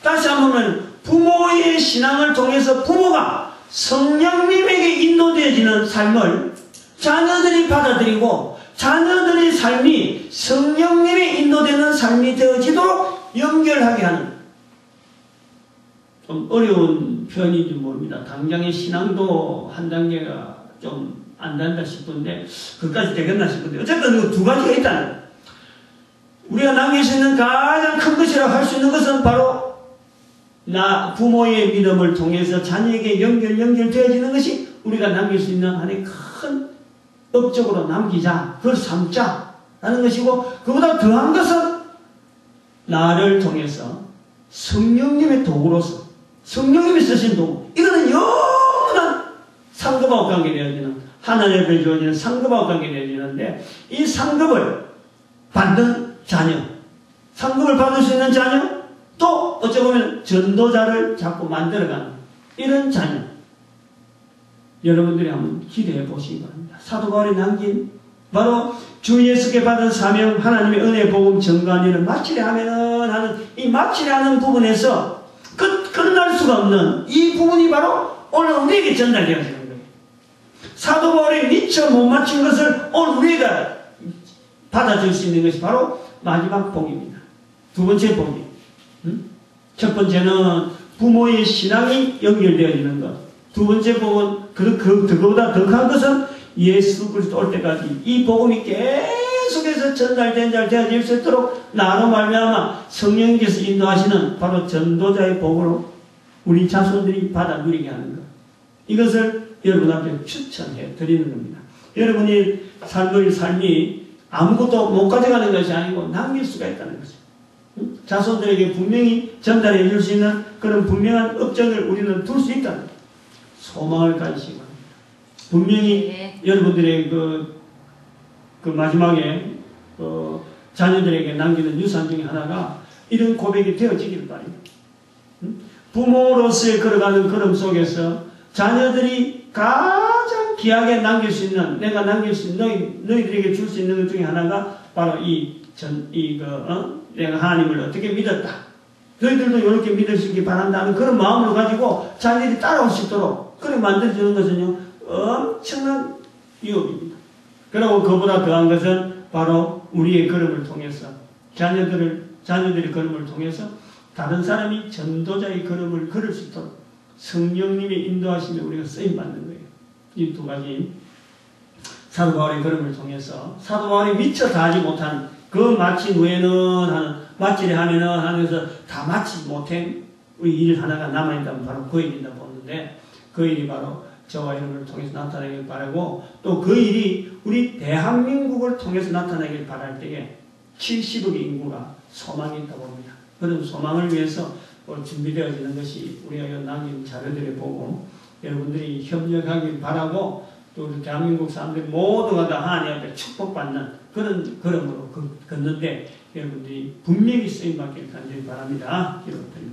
다시 한번 부모의 신앙을 통해서 부모가 성령님에게 인도되어지는 삶을 자녀들이 받아들이고 자녀들의 삶이 성령님에 인도되는 삶이 되어지도록 연결하게 하는 좀 어려운 표현인지 모릅니다. 당장의 신앙도 한 단계가 좀 안 된다 싶은데 그까지 되겠나 싶은데 어쨌든 그 두 가지가 있다는 우리가 남길 수 있는 가장 큰 것이라고 할 수 있는 것은 바로 부모의 믿음을 통해서 자녀에게 연결되어지는 것이 우리가 남길 수 있는 하나의 큰 업적으로 남기자, 그걸 삼자 라는 것이고 그보다 더한 것은 나를 통해서 성령님의 도구로서 성령님이 쓰신 도구 이거는 영원한 상급하고 관계되어지는 하나님 앞에 주어지는 상급하고 관계되어지는데 이 상급을 받는 자녀 상급을 받을 수 있는 자녀 또 어찌 보면 전도자를 자꾸 만들어가는 이런 자녀 여러분들이 한번 기대해 보시기 바랍니다. 사도 바울이 남긴 바로 주 예수께 받은 사명 하나님의 은혜 복음 전가하는 일을 마치려 하면은 하는 이 마치려 하는 부분에서 끝날 수가 없는 이 부분이 바로 오늘 우리에게 전달되어지는 거예요. 사도 바울이 미처 못 마친 것을 오늘 우리가 받아줄 수 있는 것이 바로 마지막 복입니다. 두 번째 복이 첫 번째는 부모의 신앙이 연결되어지는 것. 두 번째 복은 그거보다 더 큰 것은 예수 그리스도 올 때까지 이 복음이 계속해서 전달되어질 수 있도록 나로 말미암아 성령님께서 인도하시는 바로 전도자의 복으로 우리 자손들이 받아 누리게 하는 것. 이것을 여러분 앞에 추천해 드리는 겁니다. 여러분이 삶이 아무것도 못 가져가는 것이 아니고 남길 수가 있다는 거죠. 자손들에게 분명히 전달해 줄 수 있는 그런 분명한 업적을 우리는 둘 수 있다는 거예요. 소망을 가지시고 분명히 여러분들의 그 마지막에 자녀들에게 남기는 유산 중에 하나가 이런 고백이 되어지길 바랍니다. 부모로서의 걸어가는 걸음 속에서 자녀들이 가장 귀하게 남길 수 있는 내가 남길 수 있는 너희들에게 줄 수 있는 것 중에 하나가 바로 내가 하나님을 어떻게 믿었다. 너희들도 이렇게 믿을 수 있기 바란다는 그런 마음을 가지고 자녀들이 따라올 수 있도록 그렇게 만들어주는 것은요 엄청난 유업입니다. 그리고 그보다 더한 것은 바로 우리의 걸음을 통해서 자녀들의 걸음을 통해서 다른 사람이 전도자의 걸음을 걸을 수 있도록 성령님의 인도하심에 우리가 쓰임받는 거예요. 이 두 가지 사도 바울의 걸음을 통해서 사도 바울이 미처 다 하지 못한 그 마친 후에는 마치려 하면은 하면서 다 마치지 못한 우리 일 하나가 남아있다면 바로 그 일이다 보는데 그 일이 바로 저와 여러분을 통해서 나타나길 바라고 또 그 일이 우리 대한민국을 통해서 나타나길 바랄 때에 70억의 인구가 소망이 있다고 봅니다. 그런 소망을 위해서 준비되어지는 것이 우리가 이 남긴 자료들을 보고 여러분들이 협력하길 바라고 또 우리 대한민국 사람들 모두가 다 하나님 앞에 축복받는 그런 걸음으로 걷는데 여러분들이 분명히 쓰임받길 간절히 바랍니다. 기도드립니다.